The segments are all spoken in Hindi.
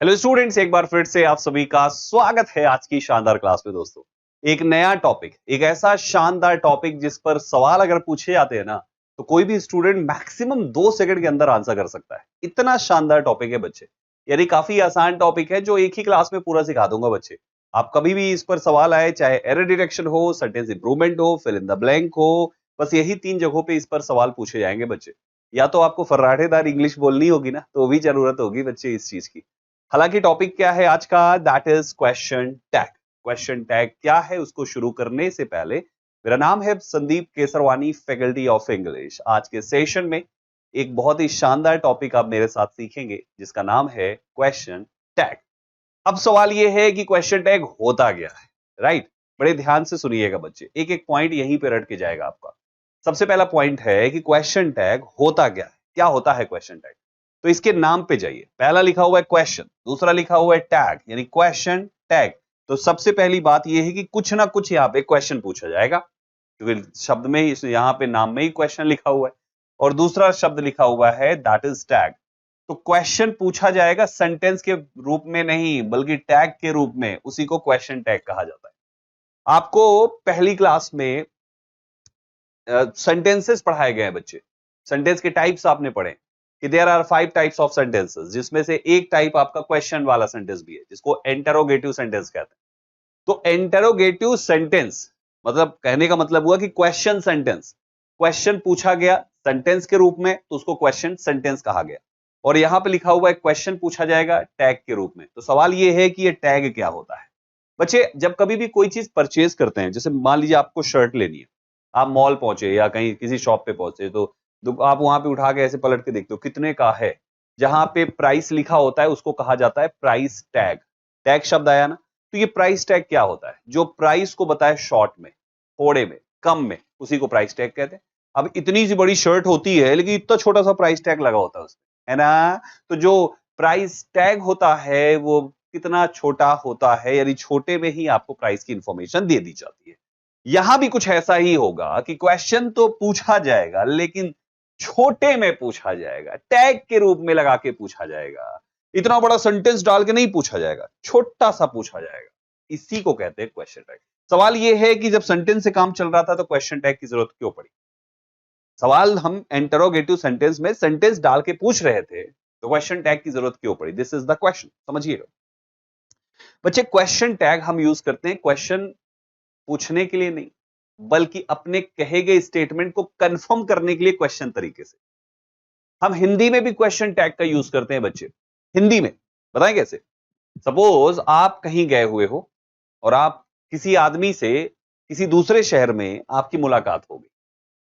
हेलो स्टूडेंट्स, एक बार फिर से आप सभी का स्वागत है आज की शानदार क्लास में। दोस्तों, एक नया टॉपिक, एक ऐसा शानदार टॉपिक जिस पर सवाल अगर पूछे जाते हैं ना, तो कोई भी स्टूडेंट मैक्सिमम 2 सेकंड के अंदर आंसर कर सकता है। इतना शानदार टॉपिक है बच्चे। यानी काफी आसान टॉपिक है जो एक ही क्लास में पूरा सिखा दूंगा बच्चे। आप कभी भी इस पर सवाल आए, चाहे एरर डिटेक्शन हो, सेंटेंस इंप्रूवमेंट हो, फिल इन द ब्लैंक हो, बस यही 3 जगहों पे इस पर सवाल पूछे जाएंगे बच्चे। या तो आपको फर्राटेदार इंग्लिश बोलनी होगी ना, तो भी जरूरत होगी बच्चे इस चीज की। हालांकि टॉपिक क्या है आज का, that is question tag. Question tag क्या है, उसको शुरू करने से पहले मेरा नाम है Sandeep Kesarwani, faculty of English. आज के सेशन में एक बहुत ही शानदार टॉपिक आप मेरे साथ सीखेंगे जिसका नाम है क्वेश्चन टैग। अब सवाल यह है कि क्वेश्चन टैग होता क्या है, राइट? बड़े ध्यान से सुनिएगा बच्चे, एक एक पॉइंट यहीं पे रट के जाएगा आपका। सबसे पहला पॉइंट है कि क्वेश्चन टैग होता क्या है, क्या होता है क्वेश्चन टैग। तो इसके नाम पे जाइए, पहला लिखा हुआ है क्वेश्चन, दूसरा लिखा हुआ है टैग, यानी क्वेश्चन टैग। तो सबसे पहली बात यह है कि कुछ ना कुछ यहां पे क्वेश्चन पूछा जाएगा, क्योंकि शब्द में ही, यहां पे नाम में ही क्वेश्चन लिखा हुआ है। और दूसरा शब्द लिखा हुआ है दैट इज टैग। तो क्वेश्चन पूछा जाएगा सेंटेंस के रूप में नहीं, बल्कि टैग के रूप में, उसी को क्वेश्चन टैग कहा जाता है। आपको पहली क्लास में सेंटेंसेस पढ़ाए गए हैं बच्चे। सेंटेंस के टाइप्स आपने पढ़े कि there are 5 types of sentences, जिसमें से एक टाइप आपका क्वेश्चन वाला सेंटेंस भी है, जिसको इंटरोगेटिव सेंटेंस कहते हैं। तो इंटरोगेटिव सेंटेंस मतलब, कहने का मतलब हुआ कि क्वेश्चन सेंटेंस, क्वेश्चन पूछा गया सेंटेंस के रूप में, तो उसको क्वेश्चन सेंटेंस कहा गया। और यहां पे लिखा हुआ है क्वेश्चन पूछा जाएगा टैग के रूप में। तो सवाल यह है कि ये टैग क्या होता है। बच्चे, जब कभी भी कोई चीज परचेज करते हैं, जैसे मान लीजिए आपको शर्ट लेनी है, आप मॉल पहुंचे या कहीं किसी शॉप पे पहुंचे, तो आप वहां पे उठा के ऐसे पलट के देखते हो कितने का है। जहां पे प्राइस लिखा होता है उसको कहा जाता है प्राइस टैग। टैग शब्द आया ना, तो ये प्राइस टैग क्या होता है? जो प्राइस को बताए शॉर्ट में, थोड़े में, कम में, उसी को प्राइस टैग कहते हैं। अब इतनी सी बड़ी शर्ट होती है लेकिन इतना छोटा सा प्राइस टैग लगा होता है उसमें, है ना? तो जो प्राइस टैग होता है वो कितना छोटा होता है, यानी छोटे में ही आपको प्राइस की इंफॉर्मेशन दे दी जाती है। यहां भी कुछ ऐसा ही होगा कि क्वेश्चन तो पूछा जाएगा लेकिन छोटे में पूछा जाएगा, टैग के रूप में लगा के पूछा जाएगा। इतना बड़ा सेंटेंस डाल के नहीं पूछा जाएगा, छोटा सा पूछा जाएगा। इसी को कहते हैं क्वेश्चन टैग। सवाल यह है कि जब सेंटेंस से काम चल रहा था तो क्वेश्चन टैग की जरूरत क्यों पड़ी? सवाल हम इंटरोगेटिव सेंटेंस में सेंटेंस डाल के पूछ रहे थे, तो क्वेश्चन टैग की जरूरत क्यों पड़ी? दिस इज द क्वेश्चन, समझिएगा बच्चे। क्वेश्चन टैग हम यूज करते हैं क्वेश्चन पूछने के लिए नहीं, बल्कि अपने कहे गए स्टेटमेंट को कंफर्म करने के लिए क्वेश्चन तरीके से। हम हिंदी में भी क्वेश्चन टैग का यूज करते हैं बच्चे। हिंदी में बताएं कैसे। सपोज आप कहीं गए हुए हो और आप किसी आदमी से किसी दूसरे शहर में आपकी मुलाकात हो गई,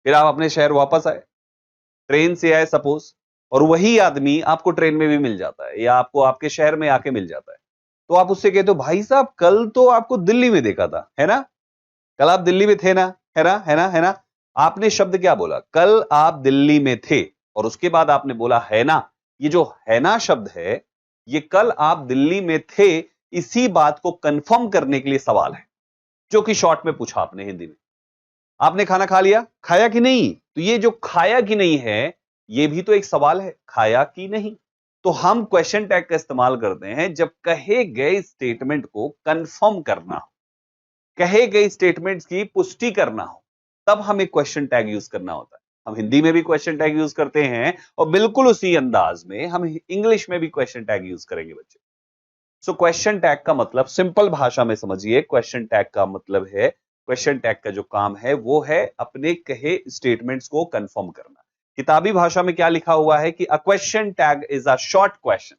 फिर आप अपने शहर वापस आए, ट्रेन से आए सपोज, और वही आदमी आपको ट्रेन में भी मिल जाता है या आपको आपके शहर में आके मिल जाता है। तो आप उससे कहते हो, भाई साहब कल तो आपको दिल्ली में देखा था, है ना? कल आप दिल्ली में थे ना, है ना, है ना, है ना? आपने शब्द क्या बोला? कल आप दिल्ली में थे। और उसके बाद आपने बोला है ना। ये जो है ना शब्द है, ये कल आप दिल्ली में थे, इसी बात को कंफर्म करने के लिए सवाल है, जो कि शॉर्ट में पूछा आपने हिंदी में। आपने खाना खा लिया, खाया कि नहीं? तो ये जो खाया कि नहीं है, ये भी तो एक सवाल है, खाया कि नहीं। तो हम क्वेश्चन टैग का इस्तेमाल करते हैं जब कहे गए स्टेटमेंट को कंफर्म करना हो, कहे गए स्टेटमेंट्स की पुष्टि करना हो, तब हमें क्वेश्चन टैग यूज करना होता है। हम हिंदी में भी क्वेश्चन टैग यूज करते हैं और बिल्कुल उसी अंदाज में हम इंग्लिश में भी क्वेश्चन टैग यूज करेंगे बच्चे। सो क्वेश्चन टैग का मतलब, सिंपल भाषा में समझिए, क्वेश्चन टैग का मतलब है, क्वेश्चन टैग का जो काम है वो है अपने कहे स्टेटमेंट्स को कंफर्म करना। किताबी भाषा में क्या लिखा हुआ है कि a question tag is a short question.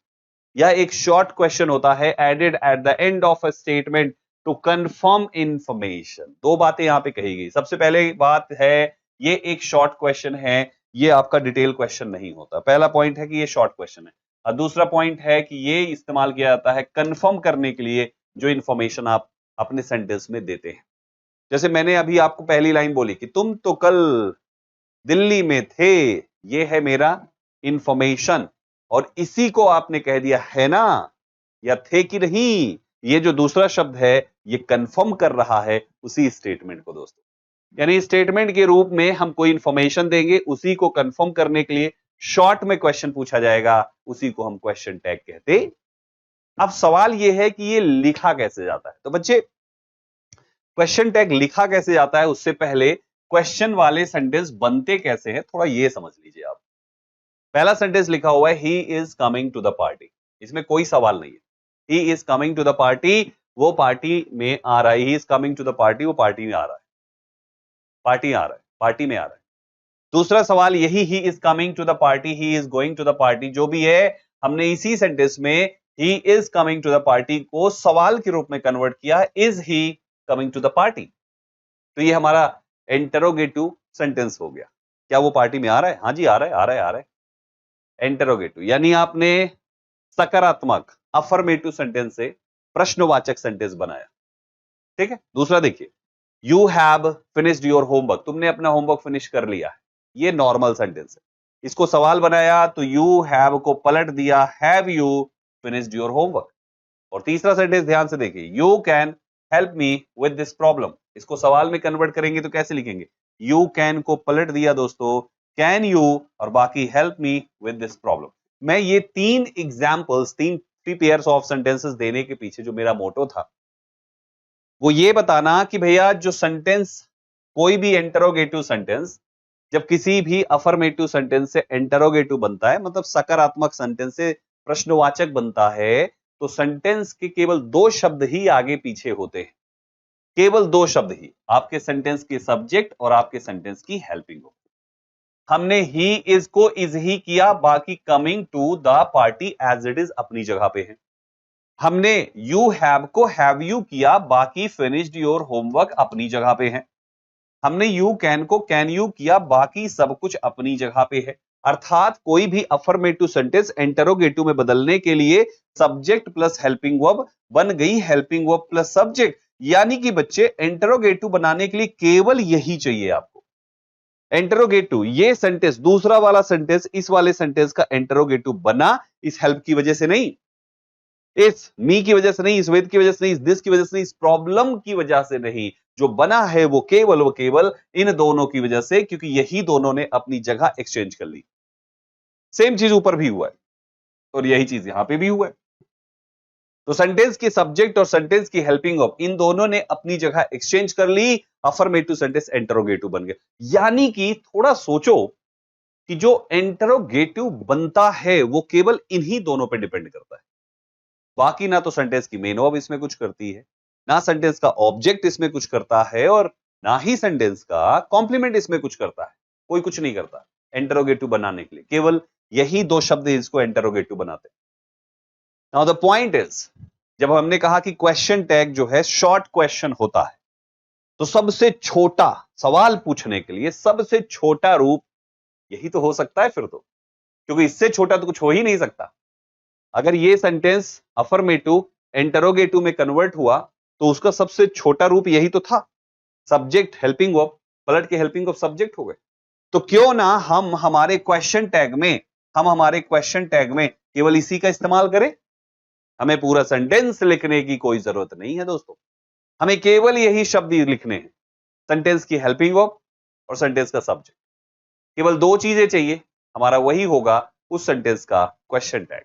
यह एक शॉर्ट क्वेश्चन होता है added at the end of a statement to confirm information. दो बातें यहां पे कही गई। सबसे पहले बात है, ये एक शॉर्ट क्वेश्चन है, ये आपका डिटेल क्वेश्चन नहीं होता। पहला पॉइंट है कि ये शॉर्ट क्वेश्चन है। और दूसरा पॉइंट है कि ये इस्तेमाल किया जाता है कंफर्म करने के लिए जो इंफॉर्मेशन आप अपने सेंटेंस में देते हैं। जैसे मैंने अभी आपको पहली लाइन बोली कि तुम तो कल दिल्ली में थे, ये है मेरा इंफॉर्मेशन। और इसी को आपने कह दिया है ना, या थे कि नहीं, ये जो दूसरा शब्द है ये कंफर्म कर रहा है उसी स्टेटमेंट को दोस्तों। यानी स्टेटमेंट के रूप में हम कोई इंफॉर्मेशन देंगे, उसी को कंफर्म करने के लिए शॉर्ट में क्वेश्चन पूछा जाएगा, उसी को हम क्वेश्चन टैग कहते अब सवाल यह है कि ये लिखा कैसे जाता है। तो बच्चे क्वेश्चन टैग लिखा कैसे जाता है उससे पहले क्वेश्चन वाले सेंटेंस बनते कैसे हैं थोड़ा ये समझ लीजिए आप। पहला सेंटेंस लिखा हुआ है he is coming to the party, इसमें कोई सवाल नहीं है। He is coming to the party, वो पार्टी में आ रहा है। He is coming to the party, वो पार्टी में आ रहा है। पार्टी आ रहा है, पार्टी में आ रहा है। दूसरा सवाल यही he is coming to the party, he is going to the party, जो भी है हमने इसी सेंटेंस में he is coming to the party को सवाल के रूप में कन्वर्ट किया, is he coming to the party. तो ये हमारा इंटरोगेटिव सेंटेंस हो गया। क्या वो पार्टी में आ रहा है? हाँ जी आ रहा है, आ रहा है, आ रहा है। इंटरोगेटिव यानी आपने सकारात्मक अफर्मेटिव सेंटेंस से प्रश्नवाचक सेंटेंस बनाया। ठीक है। दूसरा देखिए, you have finished your homework, तुमने अपना होमवर्क फिनिश कर लिया है। ये नॉर्मल सेंटेंस है। इसको सवाल बनाया तो यू हैव को पलट दिया, have you finished your homework. और तीसरा सेंटेंस ध्यान से देखिए, you can help me with this problem, इसको सवाल में कन्वर्ट करेंगे तो कैसे लिखेंगे? यू कैन को पलट दिया दोस्तों, कैन यू, और बाकी help me with this problem. मैं ये तीन examples, three pairs of sentences देने के पीछे जो मेरा मोटो था वो ये बताना कि भैया जो सेंटेंस, कोई भी इंटरोगेटिव सेंटेंस जब किसी भी अफर्मेटिव सेंटेंस से इंटरोगेटिव बनता है, मतलब सकारात्मक सेंटेंस से प्रश्नवाचक बनता है, तो सेंटेंस के केवल दो शब्द ही आगे पीछे होते हैं। केवल दो शब्द ही, आपके सेंटेंस के सब्जेक्ट और आपके सेंटेंस की हेल्पिंग हो। हमने ही इज को इज ही किया, बाकी coming to the party as it is अपनी जगह पे है। हमने यू हैव को हैव यू किया, बाकी फिनिश्ड योर होमवर्क अपनी जगह पे है। हमने यू कैन को कैन यू किया, बाकी सब कुछ अपनी जगह पे है। अर्थात कोई भी अफर्मेटिव सेंटेंस इंटरोगेटिव में बदलने के लिए सब्जेक्ट प्लस हेल्पिंग वर्ब बन गई हेल्पिंग वर्ब प्लस सब्जेक्ट। यानी कि बच्चे इंटरोगेटिव बनाने के लिए केवल यही चाहिए आपको। इंटरोगेटिव, ये सेंटेंस, दूसरा वाला सेंटेंस इस वाले सेंटेंस का इंटरोगेटिव बना इस हेल्प की वजह से नहीं, इस मी की वजह से नहीं, इस विद की वजह से नहीं, इस दिस की वजह से नहीं, इस प्रॉब्लम की वजह से नहीं। जो बना है वो केवल इन दोनों की वजह से, क्योंकि यही दोनों ने अपनी जगह एक्सचेंज कर ली। सेम चीज ऊपर भी हुआ है और यही चीज यहां पे भी हुआ है। तो सेंटेंस के सब्जेक्ट और सेंटेंस की हेल्पिंग ऑफ, इन दोनों ने अपनी जगह एक्सचेंज कर ली, अफर्मेटिव सेंटेंस इंटरोगेटिव बन गया। यानी कि थोड़ा सोचो कि जो इंटरोगेटिव बनता है वो केवल इन्हीं दोनों पर डिपेंड करता है। बाकी ना तो सेंटेंस की मेन वर्ब इसमें कुछ करती है, ना सेंटेंस का ऑब्जेक्ट इसमें कुछ करता है, और ना ही सेंटेंस का कॉम्प्लीमेंट इसमें कुछ करता है। कोई कुछ नहीं करता इंटरोगेटिव बनाने के लिए, केवल यही दो शब्द इसको इंटरोगेटिव बनाते हैं। नाउ द पॉइंट इज, जब हमने कहा कि क्वेश्चन टैग जो है शॉर्ट क्वेश्चन होता है, तो सबसे छोटा सवाल पूछने के लिए सबसे छोटा रूप यही तो हो सकता है फिर तो, क्योंकि इससे छोटा तो कुछ हो ही नहीं सकता। अगर ये सेंटेंस अफर्मेटिव इंटरोगेटिव में कन्वर्ट हुआ तो उसका सबसे छोटा रूप यही तो था, सब्जेक्ट हेल्पिंग वर्ब पलट के हेल्पिंग वर्ब सब्जेक्ट हो गए। तो क्यों ना हम हमारे क्वेश्चन टैग में केवल इसी का इस्तेमाल करें। हमें पूरा सेंटेंस लिखने की कोई जरूरत नहीं है दोस्तों, हमें केवल यही शब्द लिखने हैं, सेंटेंस की हेल्पिंग वर्ब और सेंटेंस का सब्जेक्ट। केवल दो चीजें चाहिए, हमारा वही होगा उस सेंटेंस का क्वेश्चन टैग।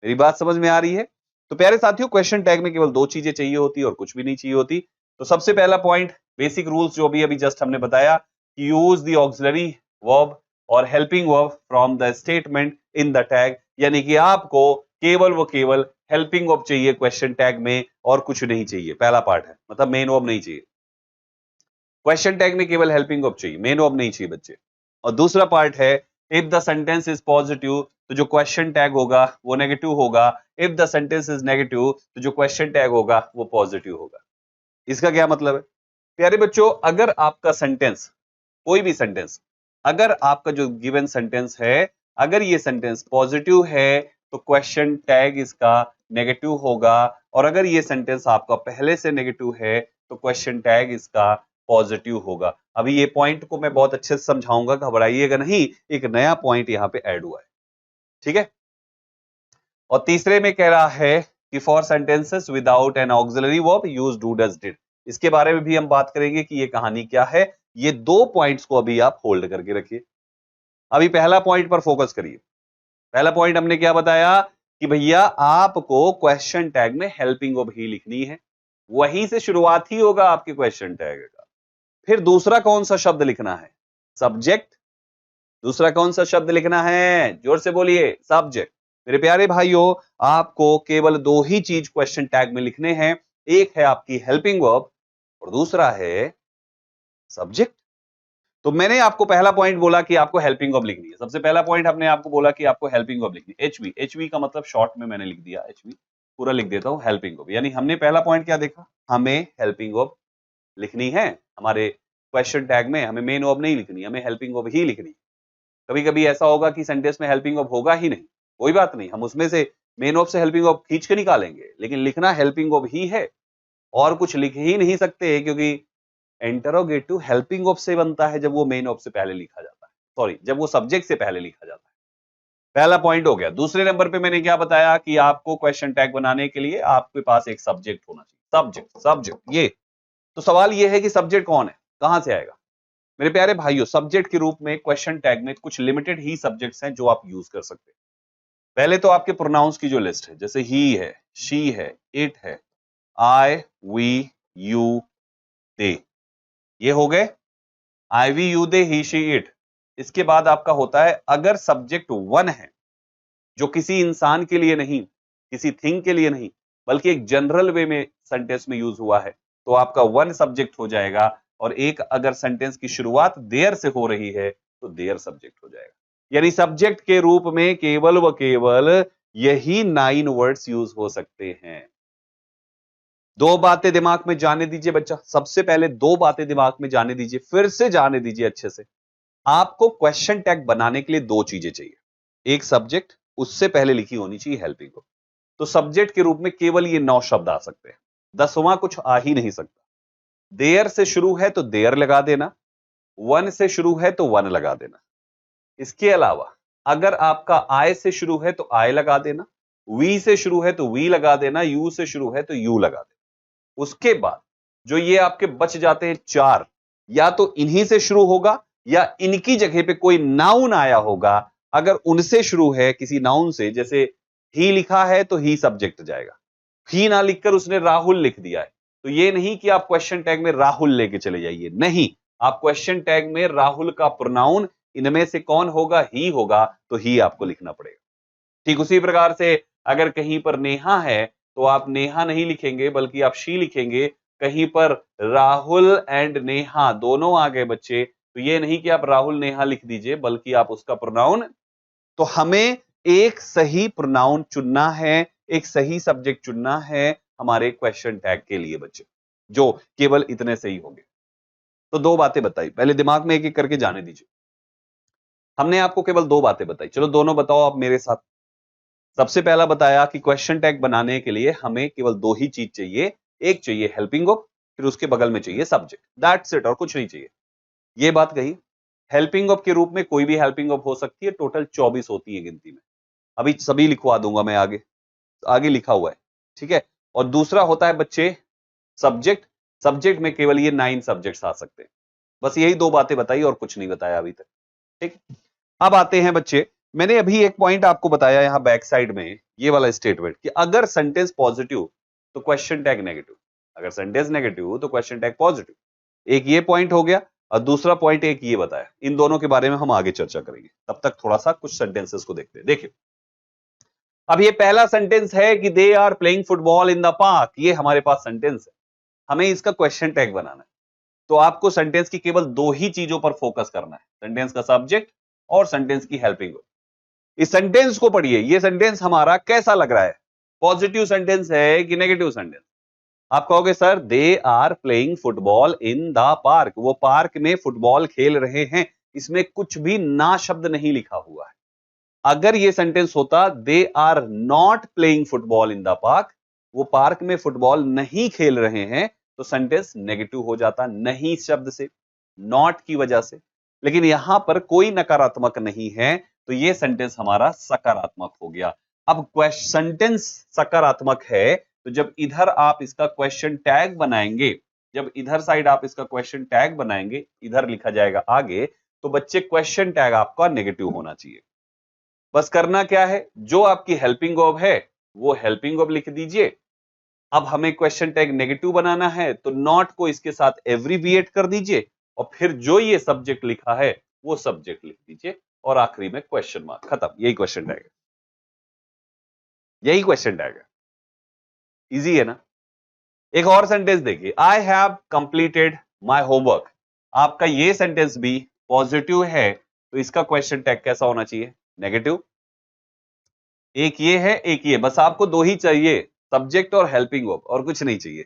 मेरी बात समझ में आ रही है? तो प्यारे साथियों, क्वेश्चन टैग में केवल दो चीजें चाहिए होती और कुछ भी नहीं चाहिए होती। तो सबसे पहला पॉइंट, बेसिक रूल्स जो भी अभी जस्ट हमने बताया कि यूज द ऑक्सिलरी वर्ब और helping verb from the statement in the tag, यानी कि आपको केवल हेल्पिंग वर्ब चाहिए क्वेश्चन टैग में और कुछ नहीं चाहिए। पहला पार्ट है, मतलब मेन वर्ब नहीं चाहिए। क्वेश्चन टैग में केवल हेल्पिंग वर्ब चाहिए, मेन वर्ब नहीं चाहिए बच्चे। और दूसरा पार्ट है, if the sentence is positive तो जो क्वेश्चन टैग होगा वो नेगेटिव होगा, if the sentence is negative तो जो क्वेश्चन टैग होगा वो पॉजिटिव होगा। इसका क्या मतलब है? प्यारे बच्चों, अगर आपका सेंटेंस, कोई भी सेंटेंस, अगर आपका जो गिवन सेंटेंस है, अगर ये सेंटेंस पॉजिटिव है तो क्वेश्चन टैग इसका नेगेटिव होगा, और अगर ये सेंटेंस आपका पहले से नेगेटिव है तो क्वेश्चन टैग इसका पॉजिटिव होगा। अभी ये पॉइंट को मैं बहुत अच्छे से समझाऊंगा, घबराइएगा नहीं, एक नया पॉइंट यहां पे ऐड हुआ है। ठीक है। और तीसरे में कह रहा है कि for sentences without an auxiliary verb use do does did. इसके बारे में भी हम बात करेंगे कि ये कहानी क्या है। ये दो पॉइंट्स को अभी आप होल्ड करके रखिए। अभी पहला पॉइंट पर फोकस करिए। पहला पॉइंट हमने क्या बताया कि भैया आपको क्वेश्चन टैग में हेल्पिंग वर्ब ही लिखनी है, वहीं से शुरुआत ही होगा आपके क्वेश्चन टैग का। फिर दूसरा कौन सा शब्द लिखना है? सब्जेक्ट। दूसरा कौन सा शब्द लिखना है? जोर से बोलिए, सब्जेक्ट। मेरे प्यारे भाइयों, आपको केवल दो ही चीज क्वेश्चन टैग में लिखने हैं, एक है आपकी हेल्पिंग वर्ब और दूसरा है सब्जेक्ट। तो मैंने आपको पहला पॉइंट बोला कि आपको हेल्पिंग वर्ब लिखनी है। सबसे पहला पॉइंट हमने आपको बोला कि आपको हेल्पिंग वर्ब लिखनी है, एचवी। एचवी का मतलब शॉर्ट में मैंने लिख दिया एचवी, पूरा लिख देता हूं हेल्पिंग वर्ब। यानी हमने पहला पॉइंट क्या देखा? हमें हेल्पिंग वर्ब लिखनी है हमारे क्वेश्चन टैग में, हमें मेन वर्ब नहीं लिखनी, हमें हेल्पिंग वर्ब ही लिखनी है। कभी कभी ऐसा होगा कि सेंटेंस में हेल्पिंग वर्ब होगा ही नहीं, कोई बात नहीं, हम उसमें से मेन वर्ब से हेल्पिंग वर्ब खींच के निकालेंगे, लेकिन लिखना हेल्पिंग वर्ब ही है और कुछ लिख ही नहीं सकते, क्योंकि इंटरोगेटिव हेल्पिंग वर्ब से बनता है जब वो मेन वर्ब से पहले लिखा जाता है, सॉरी, जब वो सब्जेक्ट से पहले लिखा जाता है। पहला पॉइंट हो गया। दूसरे नंबर पे मैंने क्या बताया कि आपको क्वेश्चन टैग बनाने के लिए आपके पास एक सब्जेक्ट होना चाहिए। सब्जेक्ट, सब्जेक्ट ये तो सवाल ये है कि सब्जेक्ट कौन है, कहां से आएगा? मेरे प्यारे भाइयों, सब्जेक्ट के रूप में क्वेश्चन टैग में कुछ लिमिटेड ही सब्जेक्ट्स हैं जो आप यूज कर सकते हैं। पहले तो आपके प्रोनाउंस की जो लिस्ट है, जैसे ही है, शी है, इट है, आई, वी, यू, दे, ये हो गए। I, we, you, they, he, she, it. इसके बाद आपका होता है अगर सब्जेक्ट वन है, जो किसी इंसान के लिए नहीं, किसी थिंग के लिए नहीं, बल्कि एक जनरल वे में सेंटेंस में यूज हुआ है, तो आपका वन सब्जेक्ट हो जाएगा। और एक अगर सेंटेंस की शुरुआत देयर से हो रही है तो देयर सब्जेक्ट हो जाएगा। यानी सब्जेक्ट के रूप में केवल व केवल यही 9 वर्ड्स यूज हो सकते हैं। दो बातें दिमाग में जाने दीजिए बच्चा, सबसे पहले दो बातें दिमाग में जाने दीजिए, फिर से जाने दीजिए अच्छे से। आपको क्वेश्चन टैग बनाने के लिए दो चीजें चाहिए, एक सब्जेक्ट, उससे पहले लिखी होनी चाहिए हेल्पिंग वर्ब। तो सब्जेक्ट के रूप में केवल ये 9 शब्द आ सकते हैं, 10वां कुछ आ ही नहीं सकता। देयर से शुरू है तो देयर लगा देना, वन से शुरू है तो वन लगा देना। इसके अलावा अगर आपका आई से शुरू है तो आई लगा देना, वी से शुरू है तो वी लगा देना, यू से शुरू है तो यू लगा देना। उसके बाद जो ये आपके बच जाते हैं चार, या तो इन्हीं से शुरू होगा या इनकी जगह पे कोई नाउन आया होगा। अगर उनसे शुरू है किसी नाउन से, जैसे ही लिखा है तो ही सब्जेक्ट जाएगा, ही ना लिखकर उसने राहुल लिख दिया है, तो ये नहीं कि आप क्वेश्चन टैग में राहुल लेके चले जाइए, नहीं, आप क्वेश्चन टैग में राहुल का प्रोनाउन इनमें से कौन होगा? ही होगा, तो ही आपको लिखना पड़ेगा। ठीक उसी प्रकार से अगर कहीं पर नेहा है तो आप नेहा नहीं लिखेंगे बल्कि आप शी लिखेंगे। कहीं पर राहुल एंड नेहा दोनों आ गए बच्चे, तो ये नहीं कि आप राहुल नेहा लिख दीजिए बल्कि आप उसका प्रोनाउन। तो हमें एक सही प्रोनाउन चुनना है, एक सही सब्जेक्ट चुनना है हमारे क्वेश्चन टैग के लिए बच्चे, जो केवल इतने सही होंगे। तो दो बातें बताई, पहले दिमाग में एक एक करके जाने दीजिए। हमने आपको केवल दो बातें बताई, चलो दोनों बताओ आप मेरे साथ। सबसे पहला बताया कि क्वेश्चन टैग बनाने के लिए हमें केवल दो ही चीज चाहिए, एक चाहिए हेल्पिंग वर्ब, फिर उसके बगल में चाहिए सब्जेक्ट, दैट्स इट, और कुछ नहीं चाहिए। ये बात कही। हेल्पिंग वर्ब के रूप में कोई भी हेल्पिंग वर्ब हो सकती है, टोटल 24 होती है गिनती में, अभी सभी लिखवा दूंगा मैं, आगे आगे लिखा हुआ है, ठीक है। और दूसरा होता है बच्चे सब्जेक्ट, सब्जेक्ट में केवल ये 9 सब्जेक्ट्स आ सकते हैं। बस यही दो बातें बताई और कुछ नहीं बताया अभी तक, ठीक। अब आते हैं बच्चे, मैंने अभी एक पॉइंट आपको बताया यहां बैक साइड में, ये वाला स्टेटमेंट कि अगर सेंटेंस पॉजिटिव तो क्वेश्चन टैग नेगेटिव, अगर सेंटेंस नेगेटिव तो क्वेश्चन टैग पॉजिटिव। एक ये पॉइंट हो गया और दूसरा पॉइंट एक ये बताया, इन दोनों के बारे में हम आगे चर्चा करेंगे। तब तक थोड़ा सा कुछ सेंटेंसेस को देखते हैं। देखिए, अब ये पहला सेंटेंस है कि they are playing football in the park, ये हमारे पास सेंटेंस है, हमें इसका क्वेश्चन टैग बनाना है। तो आपको सेंटेंस की केवल दो ही चीजों पर फोकस करना है, सेंटेंस का सब्जेक्ट और सेंटेंस की हेल्पिंग वर्ब। इस सेंटेंस को पढ़िए, ये सेंटेंस हमारा कैसा लग रहा है, पॉजिटिव सेंटेंस है कि नेगेटिव सेंटेंस? आप कहोगे sir they are playing football in the park, वो पार्क में फुटबॉल खेल रहे हैं, इसमें कुछ भी ना शब्द नहीं लिखा हुआ है। अगर ये सेंटेंस होता they are not playing football in the park, वो पार्क में फुटबॉल नहीं खेल रहे हैं, तो सेंटेंस नेगेटिव हो जाता, नहीं शब्द से, नॉट की वजह से। लेकिन यहां पर कोई नकारात्मक नहीं है, तो ये सेंटेंस हमारा सकारात्मक हो गया। अब सेंटेंस सकारात्मक है, तो जब इधर आप इसका क्वेश्चन टैग बनाएंगे, जब इधर साइड आप इसका क्वेश्चन टैग बनाएंगे, इधर लिखा जाएगा आगे, तो बच्चे क्वेश्चन टैग आपका नेगेटिव होना चाहिए। बस करना क्या है, जो आपकी हेल्पिंग ऑफ है वो हेल्पिंग ऑफ लिख दीजिए। अब हमें क्वेश्चन टैग नेगेटिव बनाना है तो नॉट को इसके साथ एब्रिविएट कर दीजिए और फिर जो ये सब्जेक्ट लिखा है वो सब्जेक्ट लिख दीजिए और आखिरी में क्वेश्चन मार्क, खत्म। यही क्वेश्चन टैग है, यही क्वेश्चन टैग है। इजी है ना। एक और सेंटेंस देखिए, I have completed my homework. आपका ये सेंटेंस भी पॉजिटिव है तो इसका क्वेश्चन टैग कैसा होना चाहिए, नेगेटिव। एक ये है, एक ये, बस आपको दो ही चाहिए, सब्जेक्ट और हेल्पिंग ऑफ, और कुछ नहीं चाहिए।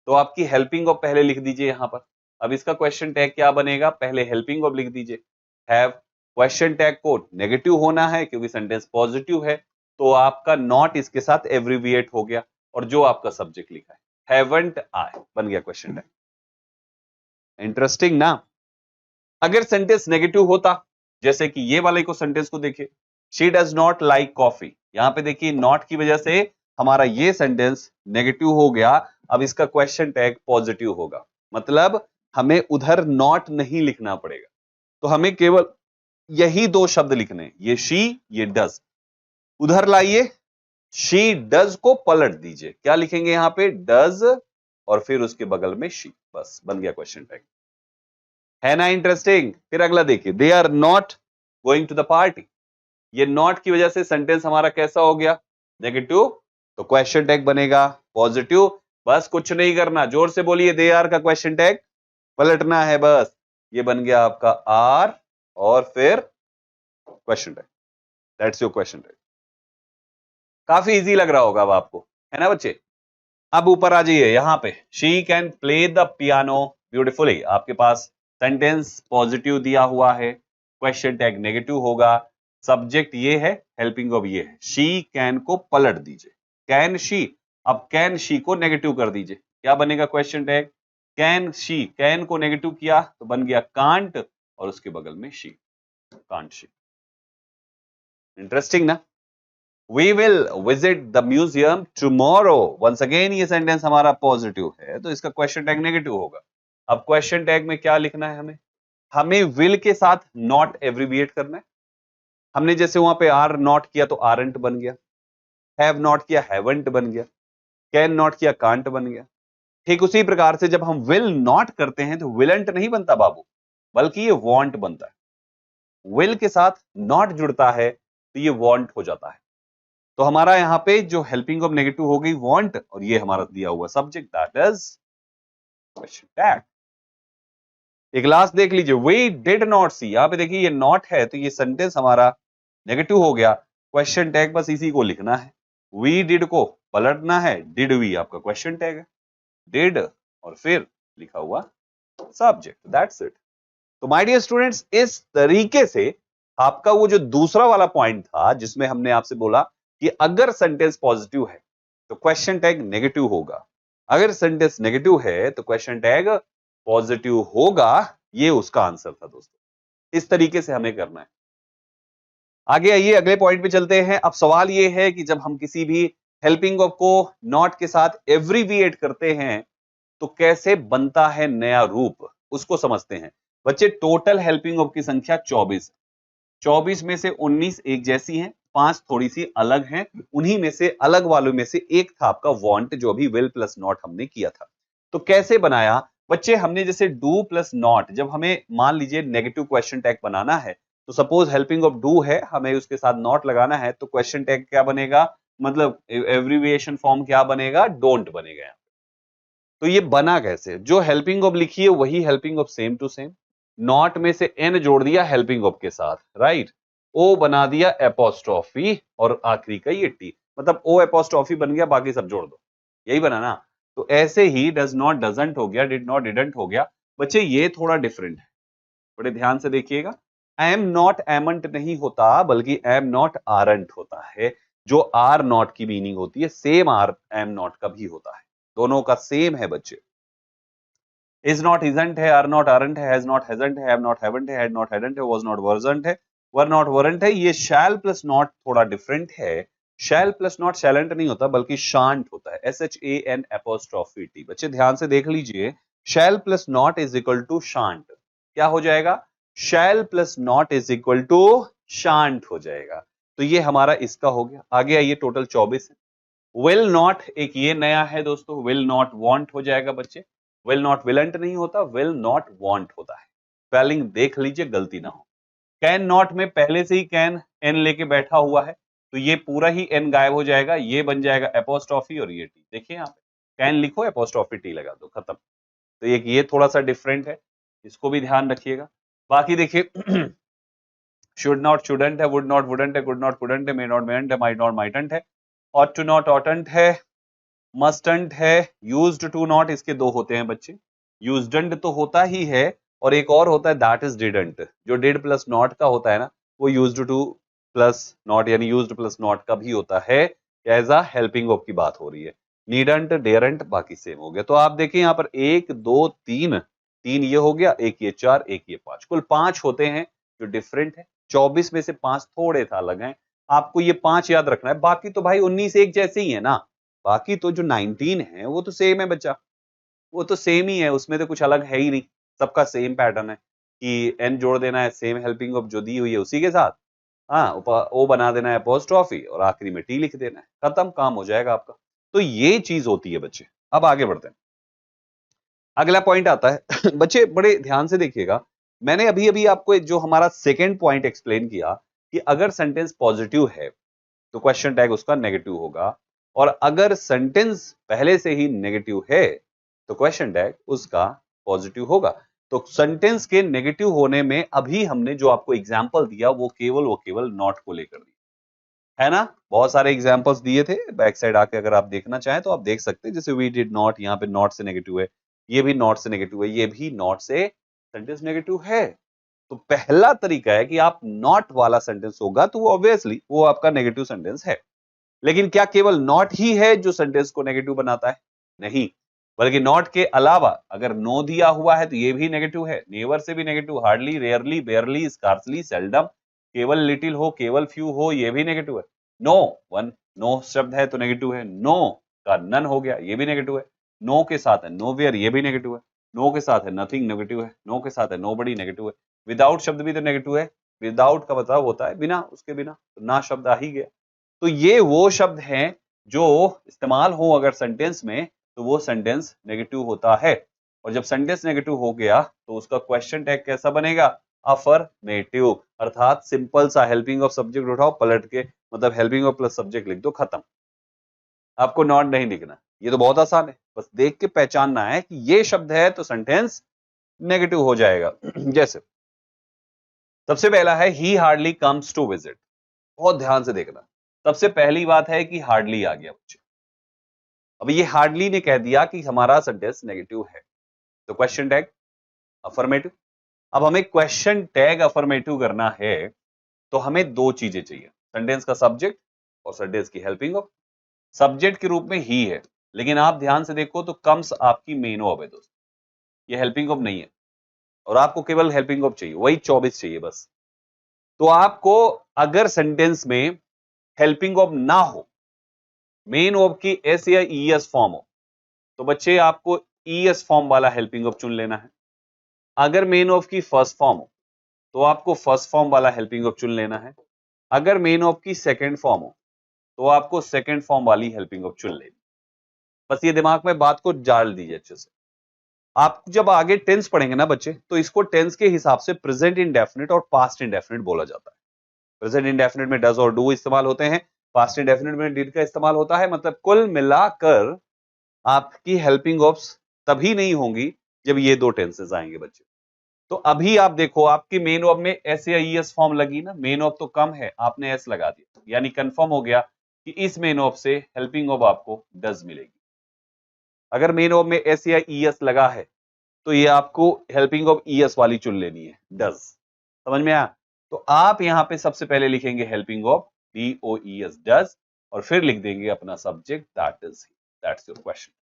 तो आपकी हेल्पिंग ऑफ पहले लिख दीजिए यहां पर। अब इसका क्वेश्चन टैग क्या बनेगा, पहले हेल्पिंग ऑफ लिख दीजिए। हैव, क्वेश्चन टैग को नेगेटिव होना है क्योंकि सेंटेंस पॉजिटिव है, तो आपका नॉट इसके साथ एब्रिविएट हो गया और जो आपका सब्जेक्ट लिखा है हैवंट आई बन गया क्वेश्चन टैग। इंटरेस्टिंग ना। अगर सेंटेंस नेगेटिव होता, जैसे कि ये वाले को सेंटेंस को देखिए, she does not like coffee, यहां पे देखिए नॉट की वजह से हमारा ये सेंटेंस नेगेटिव हो गया। अब इसका क्वेश्चन टैग पॉजिटिव होगा, मतलब हमें उधर नॉट नहीं लिखना पड़ेगा, तो हमें केवल यही दो शब्द लिखने, ये शी, ये डज। उधर लाइए, शी डज को पलट दीजिए, क्या लिखेंगे यहां पे, डज और फिर उसके बगल में शी, बस बन गया क्वेश्चन टैग। है ना इंटरेस्टिंग। फिर अगला देखिए, they are not going to the party. ये नॉट की वजह से सेंटेंस हमारा कैसा हो गया, नेगेटिव, तो क्वेश्चन टैग बनेगा पॉजिटिव। बस कुछ नहीं करना, जोर से बोलिए, दे आर का क्वेश्चन टैग पलटना है बस। ये बन गया आपका आर और फिर question tag, that's your question tag. काफी इजी लग रहा होगा अब आपको, है ना बच्चे। अब ऊपर आ जाइए, यहां पे she can play the piano beautifully. आपके पास सेंटेंस पॉजिटिव दिया हुआ है, क्वेश्चन टैग नेगेटिव होगा, सब्जेक्ट ये है, हेल्पिंग ऑफ ये है। शी कैन को पलट दीजिए, कैन शी। अब कैन शी को नेगेटिव कर दीजिए, क्या बनेगा question tag, can she. Can को नेगेटिव किया तो बन गया कांट और उसके बगल में शी, कांट शी। इंटरेस्टिंग ना। We will visit the museum tomorrow. Once again ये सेंटेंस हमारा पॉजिटिव है तो इसका क्वेश्चन टैग नेगेटिव होगा। अब क्वेश्चन टैग में क्या लिखना है हमें, हमें will के साथ नॉट एब्रिविएट करना है। हमने जैसे वहां पे आर नॉट किया तो आरंट बन गया, हैव नॉट किया हैवंट बन गया, कैन नॉट किया कांट बन गया। ठीक उसी प्रकार से जब हम विल नॉट करते हैं तो विलंट नहीं बनता बाबू, बल्कि ये वॉन्ट बनता है। विल के साथ नॉट जुड़ता है तो ये वॉन्ट हो जाता है। तो हमारा यहां पे जो हेल्पिंग ऑफ नेगेटिव हो गई वांट, और ये हमारा दिया हुआ subject that is question tag. एक लास्ट देख लीजिए, वी डिड नॉट सी। यहां पे देखिए ये नॉट है तो ये सेंटेंस हमारा नेगेटिव हो गया, क्वेश्चन टैग बस इसी को लिखना है। वी डिड को पलटना है, डिड वी आपका क्वेश्चन टैग है, डिड और फिर लिखा हुआ सब्जेक्ट, दैट्स इट। तो माय डियर स्टूडेंट्स, इस तरीके से आपका वो जो दूसरा वाला पॉइंट था जिसमें हमने आपसे बोला कि अगर सेंटेंस पॉजिटिव है तो क्वेश्चन टैग नेगेटिव होगा, अगर सेंटेंस नेगेटिव है तो क्वेश्चन टैग पॉजिटिव होगा, ये उसका आंसर था दोस्तों। इस तरीके से हमें करना है। आगे आइए अगले पॉइंट पे चलते हैं। अब सवाल ये है कि जब हम किसी भी हेल्पिंग ऑफ को नॉट के साथ एब्रिविएट करते हैं तो कैसे बनता है नया रूप, उसको समझते हैं। बच्चे टोटल हेल्पिंग ऑफ की संख्या 24, 24 में से 19 एक जैसी हैं, 5 थोड़ी सी अलग हैं। उन्हीं में से अलग वालों में से एक था आपका वांट, जो अभी विल प्लस नॉट हमने किया था। तो कैसे बनाया बच्चे, हमने जैसे डू प्लस नॉट, जब हमें मान लीजिए नेगेटिव क्वेश्चन टैग बनाना है तो सपोज हेल्पिंग ऑफ डू है, हमें उसके साथ नॉट लगाना है, तो क्वेश्चन टैग क्या बनेगा, मतलब एब्रिविएशन फॉर्म क्या बनेगा, डोंट बनेगा। तो ये बना कैसे, जो हेल्पिंग ऑफ लिखी है वही helping of same to same, not में से एन जोड़ दिया हेल्पिंग ऑफ के साथ, राइट, ओ बना दिया एपोस्ट्रॉफी और आखिरी का ये टी, मतलब ओ एपोस्ट्रॉफी बन गया, बाकी सब जोड़ दो, यही बना ना। तो ऐसे ही डज नॉट डजंट हो गया, डिड नॉट डिडंट हो गया। बच्चे ये थोड़ा डिफरेंट है, बड़े ध्यान से देखिएगा। एम नॉट एमंट नहीं होता बल्कि एम नॉट आरंट होता है। जो आर नॉट की मीनिंग होती है सेम आर एम नॉट का भी होता है, दोनों का सेम है बच्चे। इज नॉट इजंट है, आर नॉट आरंट है, हैज नॉट हैजंट है, हैव नॉट हैवंट है, हैड नॉट हैडंट है, वाज नॉट वर्जंट है, वर नॉट वरंट है। ये शैल प्लस नॉट थोड़ा डिफरेंट है। शैल प्लस नॉट शैलेंट नहीं होता बल्कि शांत होता है, SHAN एपोस्ट्रोफी टी। बच्चे ध्यान से देख लीजिए, shall plus not is equal to shan't, क्या हो जाएगा, shall plus not is equal to shan't हो जाएगा। तो ये हमारा इसका हो गया। आगे आइए, टोटल 24 है। विल नॉट, एक ये नया है दोस्तों, विल नॉट वांट हो जाएगा बच्चे। विल नॉट विलंट नहीं होता, विल नॉट वांट होता है। स्पेलिंग देख लीजिए, गलती ना हो। कैन नॉट में पहले से ही कैन एन लेके बैठा हुआ है, तो ये पूरा ही एन गायब हो जाएगा, ये बन जाएगा एपोस्ट्रॉफी और ये टी। देखिए यहाँ पे कैन लिखो, एपोस्ट्रॉफी टी लगा दो, खत्म। तो ये थोड़ा सा डिफरेंट है, इसको भी ध्यान रखिएगा। बाकी देखिए शुड नॉट शुडंट है, वुड नॉट वुडंट है, कुड नॉट कुडंट है, मे नॉट मेंट है, माइट नॉट माइटंट है, ऑट टू नॉट ऑटंट है, मस्टंट है, यूज्ड टू नॉट, इसके दो होते हैं बच्चे। यूज्डंट तो होता ही है, और एक और होता है दैट इज डिडंट। जो डिड प्लस नॉट का होता है ना, वो यूज्ड टू प्लस नॉट यानी यूज्ड प्लस नॉट का भी होता है। एज अ हेल्पिंग ऑफ की बात हो रही है। नीडंट, डेयरंट, बाकी सेम हो गया। तो आप देखिए यहाँ पर 1 2 3, 3 ये हो गया, एक ये 4, एक ये 5, कुल 5 होते हैं जो डिफरेंट है। 24 में से 5 थोड़े सा अलग हैं, आपको ये 5 याद रखना है। बाकी तो भाई 19 एक जैसे ही है ना, बाकी तो जो 19 है वो तो सेम है बच्चा, वो तो सेम ही है, उसमें तो कुछ अलग है ही नहीं। सबका सेम पैटर्न है कि एन जोड़ देना है सेम हेल्पिंग ऑफ जो दी हुई है उसी के साथ, हाँ ओ बना देना है अपोस्ट्रोफी, और आखिरी में टी लिख देना है, खत्म, काम हो जाएगा आपका। तो ये चीज होती है बच्चे। अब आगे बढ़ते हैं, अगला पॉइंट आता है बच्चे बड़े ध्यान से देखिएगा। मैंने अभी अभी आपको जो हमारा सेकेंड पॉइंट एक्सप्लेन किया कि अगर सेंटेंस पॉजिटिव है तो क्वेश्चन टैग उसका नेगेटिव होगा, और अगर सेंटेंस पहले से ही नेगेटिव है तो क्वेश्चन टैग उसका पॉजिटिव होगा। तो सेंटेंस के नेगेटिव होने में अभी हमने जो आपको एग्जांपल दिया वो केवल नॉट को लेकर दिया है ना। बहुत सारे एग्जांपल्स दिए थे, बैक साइड आके अगर आप देखना चाहें तो आप देख सकते हैं। जैसे वी डिड नॉट, यहाँ पे नॉट से नेगेटिव है, ये भी नॉट से नेगेटिव है, ये भी नॉट से सेंटेंस नेगेटिव है। तो पहला तरीका है कि आप नॉट वाला सेंटेंस होगा तो वो ऑब्वियसली वो आपका नेगेटिव सेंटेंस है। लेकिन क्या केवल नॉट ही है जो सेंटेंस को नेगेटिव बनाता है? नहीं, बल्कि नॉट के अलावा अगर नो दिया हुआ है तो ये भी नेगेटिव है। नेवर से भी negative, hardly, rarely, बेयरली, scarcely, seldom, केवल लिटिल हो, केवल फ्यू हो, ये भी नेगेटिव है। नो, वन नो शब्द है तो नेगेटिव है। नो का नन हो गया, ये भी नेगेटिव है। नो के साथ है नोवेयर, ये भी नेगेटिव है। नो के साथ है नथिंग, नेगेटिव है। नो के साथ है नोबडी, नेगेटिव है। विदाउट शब्द भी तो नेगेटिव है। विदाउट का मतलब होता है बिना, उसके बिना, तो ना शब्द आ ही गया। तो ये वो शब्द हैं जो इस्तेमाल हो अगर सेंटेंस में तो वो सेंटेंस नेगेटिव होता है। और जब सेंटेंस नेगेटिव हो गया तो उसका क्वेश्चन टैग कैसा बनेगा? अफर्मेटिव, अर्थात सिंपल सा हेल्पिंग ऑफ सब्जेक्ट उठाओ, पलट के मतलब हेल्पिंग ऑफ प्लस सब्जेक्ट लिख दो, खत्म। आपको नॉट नहीं लिखना, ये तो बहुत आसान है, बस देख के पहचानना है कि ये शब्द है तो सेंटेंस नेगेटिव हो जाएगा। जैसे सबसे पहला है he hardly comes to visit. बहुत ध्यान से देखना, सबसे पहली बात है कि हार्डली आ गया बच्चे। अब ये हार्डली ने कह दिया कि हमारा सेंटेंस नेगेटिव है, तो क्वेश्चन टैग अफर्मेटिव। अब हमें क्वेश्चन टैग अफर्मेटिव करना है तो हमें दो चीजें चाहिए, सेंटेंस का सब्जेक्ट और सेंटेंस की हेल्पिंग ऑफ। सब्जेक्ट के रूप में ही है, लेकिन आप ध्यान से देखो तो कम्स आपकी मेन ऑफ है दोस्तों, ये हेल्पिंग ऑफ नहीं है, और आपको केवल हेल्पिंग ऑफ चाहिए, वही 24 चाहिए बस। तो आपको अगर सेंटेंस में हेल्पिंग ऑफ ना हो, मेन ऑफ की एस या ईएस फॉर्म हो, तो बच्चे आपको ईएस फॉर्म वाला हेल्पिंग ऑफ चुन लेना है। अगर मेन ऑफ की फर्स्ट फॉर्म हो तो आपको फर्स्ट फॉर्म वाला हेल्पिंग ऑफ चुन लेना है। अगर मेन ऑफ की सेकंड फॉर्म हो तो आपको सेकंड फॉर्म वाली हेल्पिंग ऑफ चुन लेनी। बस ये दिमाग में बात को डाल दीजिए अच्छे से। आप जब आगे टेंस पढ़ेंगे ना बच्चे, तो इसको टेंस के हिसाब से प्रेजेंट इंडेफिनिट और पास्ट इंडेफिनिट बोला जाता है। प्रेजेंट इंडेफिनिट में डज और डू इस्तेमाल होते हैं, पास्ट इंडेफिनिट में डिड का इस्तेमाल होता है। मतलब कुल मिलाकर आपकी हेल्पिंग ऑफ्स तभी नहीं होंगी जब ये दो टेंसेस आएंगे बच्चे। तो अभी आप देखो आपकी मेन ऑफ में एस या ईएस फॉर्म लगी ना, मेन ऑफ तो कम है, आपने एस लगा दिया, यानी कंफर्म हो गया कि इस मेन ऑफ से हेल्पिंग ऑफ आपको डज मिलेगी। अगर मेन ऑफ में एस या ईएस लगा है तो ये आपको हेल्पिंग ऑफ ईएस वाली चुन लेनी है, डज। समझ में आया? तो आप यहां पे सबसे पहले लिखेंगे हेल्पिंग ऑफ DOES, डज, और फिर लिख देंगे अपना subject that is, that's your question.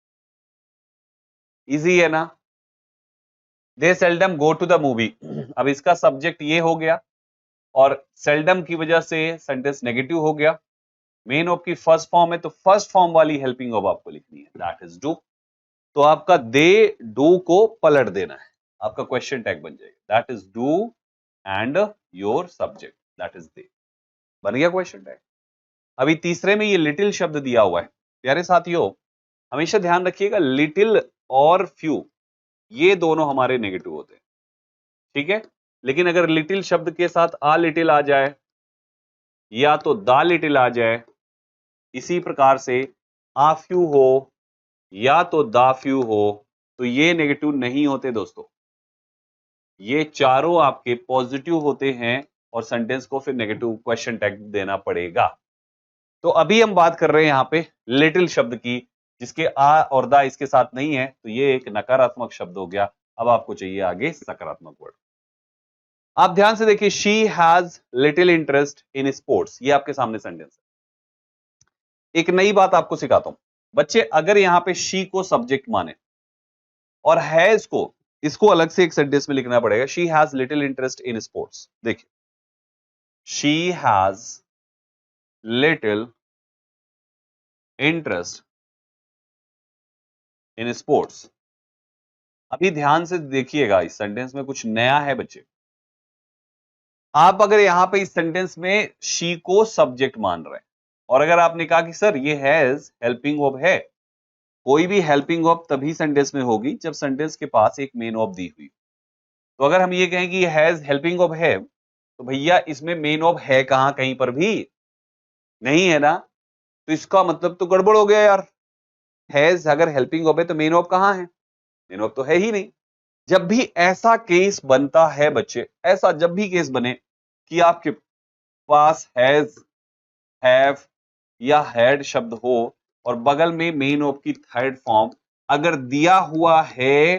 Easy है ना? They seldom go to the movie. अब इसका सब्जेक्ट ये हो गया, और सेल्डम की वजह से सेंटेंस नेगेटिव हो गया। मेन ऑफ की फर्स्ट फॉर्म है तो फर्स्ट फॉर्म वाली हेल्पिंग ऑफ आपको लिखनी है, दैट इज डू। तो आपका दे डू को पलट देना है, आपका क्वेश्चन टैग बन जाएगा that is do and your subject that is they. बन गया क्वेश्चन टैग। अभी तीसरे में ये लिटिल शब्द दिया हुआ है। प्यारे साथियों, हमेशा ध्यान रखिएगा, लिटिल और फ्यू ये दोनों हमारे नेगेटिव होते हैं, ठीक है। लेकिन अगर लिटिल शब्द के साथ आ लिटिल आ जाए या तो दा लिटिल आ जाए, इसी प्रकार से आ फ्यू हो या तो दा फ्यू हो, तो ये नेगेटिव नहीं होते दोस्तों। ये चारों आपके पॉजिटिव होते हैं और सेंटेंस को फिर नेगेटिव क्वेश्चन टैग देना पड़ेगा। तो अभी हम बात कर रहे हैं यहां पे लिटिल शब्द की, जिसके आ और दा इसके साथ नहीं है, तो ये एक नकारात्मक शब्द हो गया। अब आपको चाहिए आगे सकारात्मक वर्ड। आप ध्यान से देखिए, she has little interest in sports, ये आपके सामने सेंटेंस है। एक नई बात आपको सिखाता हूं बच्चे, अगर यहां पे शी को सब्जेक्ट माने और हैज को, इसको अलग से एक सेंटेंस में लिखना पड़ेगा। She has little interest in sports. देखिए, she has little interest in sports. अभी ध्यान से देखिएगा, इस सेंटेंस में कुछ नया है बच्चे। आप अगर यहां पे इस सेंटेंस में शी को सब्जेक्ट मान रहे हैं और अगर आपने कहा कि सर ये हैज हेल्पिंग वर्ब है, कोई भी हेल्पिंग वर्ब तभी सेंटेंस में होगी जब सेंटेंस के पास एक मेन वर्ब दी हुई। तो अगर हम ये कहें कि ये हैज हेल्पिंग वर्ब है, तो भैया इसमें मेन वर्ब है कहां? कहीं पर भी नहीं है ना। तो इसका मतलब तो गड़बड़ हो गया यार। हैज अगर हेल्पिंग वर्ब है तो मेन वर्ब कहां है? मेन वर्ब तो है ही नहीं। जब भी ऐसा केस बनता है बच्चे, ऐसा जब भी केस बने कि आपके पास हैज, हैव या हैड शब्द हो और बगल में मेन वर्ब की थर्ड फॉर्म अगर दिया हुआ है,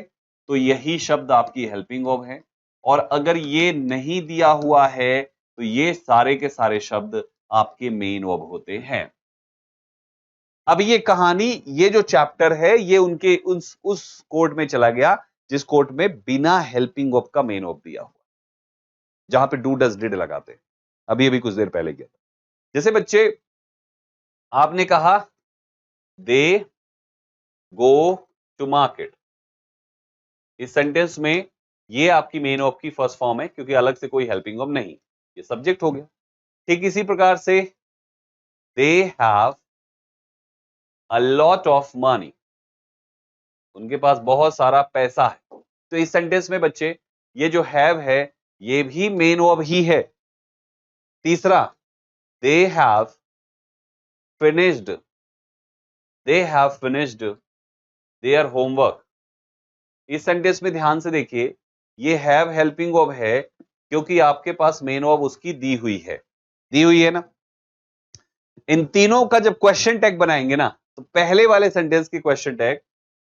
तो यही शब्द आपकी हेल्पिंग वर्ब है। और अगर ये नहीं दिया हुआ है, तो ये सारे के सारे शब्द आपके मेन वर्ब होते हैं। अब ये कहानी, ये जो चैप्टर है, ये उनके उस कोर्ट में चला गया जिस कोर्ट में बिना हेल्पिंग वर्ब का मेन वर्ब दिया हुआ, जहां पे डू डज डिड लगाते। अभी अभी कुछ देर पहले गया था। जैसे बच्चे आपने कहा दे गो टू मार्केट, इस सेंटेंस में ये आपकी मेन वर्ब की फर्स्ट फॉर्म है क्योंकि अलग से कोई हेल्पिंग वर्ब नहीं, ये सब्जेक्ट हो गया। ठीक इसी प्रकार से they have a lot of money, उनके पास बहुत सारा पैसा है। तो इस सेंटेंस में बच्चे ये जो हैव है ये भी मेन वर्ब ही है। तीसरा, they have finished, they have finished their homework. इस सेंटेंस में ध्यान से देखिए, ये हैव हेल्पिंग वर्ब है क्योंकि आपके पास मेन वर्ब उसकी दी हुई है, दी हुई है ना। इन तीनों का जब क्वेश्चन टैग बनाएंगे ना, तो पहले वाले सेंटेंस की क्वेश्चन टैग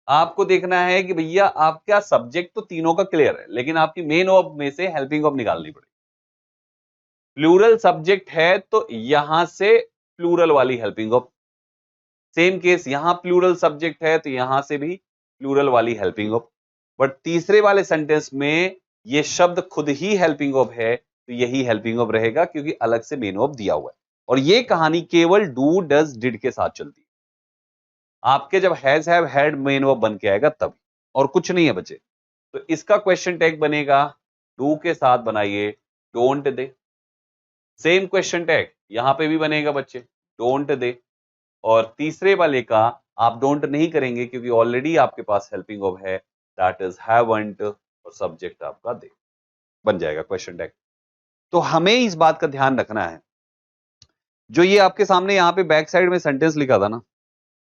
आपको देखना है कि भैया आपका सब्जेक्ट तो तीनों का क्लियर है, लेकिन आपकी मेन वर्ब में से हेल्पिंग वर्ब निकालनी पड़ेगी। प्लूरल सब्जेक्ट है तो यहां से प्लूरल वाली हेल्पिंग वर्ब, सेम केस यहां प्लूरल सब्जेक्ट है तो यहां से भी प्लूरल वाली हेल्पिंग वर्ब। बट तीसरे वाले सेंटेंस में ये शब्द खुद ही हेल्पिंग वर्ब है, तो यही हेल्पिंग वर्ब रहेगा क्योंकि अलग से मेन वर्ब दिया हुआ है। और ये कहानी केवल डू डज डिड के साथ चलती है। आपके जब has have had main verb बन के आएगा तब, और कुछ नहीं है बच्चे। तो इसका क्वेश्चन टैग बनेगा, डू के साथ बनाइए don't they. Same question tag यहां पे भी बनेगा बच्चे, डोंट दे। और तीसरे वाले का आप डोंट नहीं करेंगे क्योंकि ऑलरेडी आपके पास हेल्पिंग वर्ब है, दैट इज हैवंट, और सब्जेक्ट आपका दे बन जाएगा क्वेश्चन टैग। तो हमें इस बात का ध्यान रखना है, जो ये आपके सामने यहां पे बैक साइड में सेंटेंस लिखा था ना,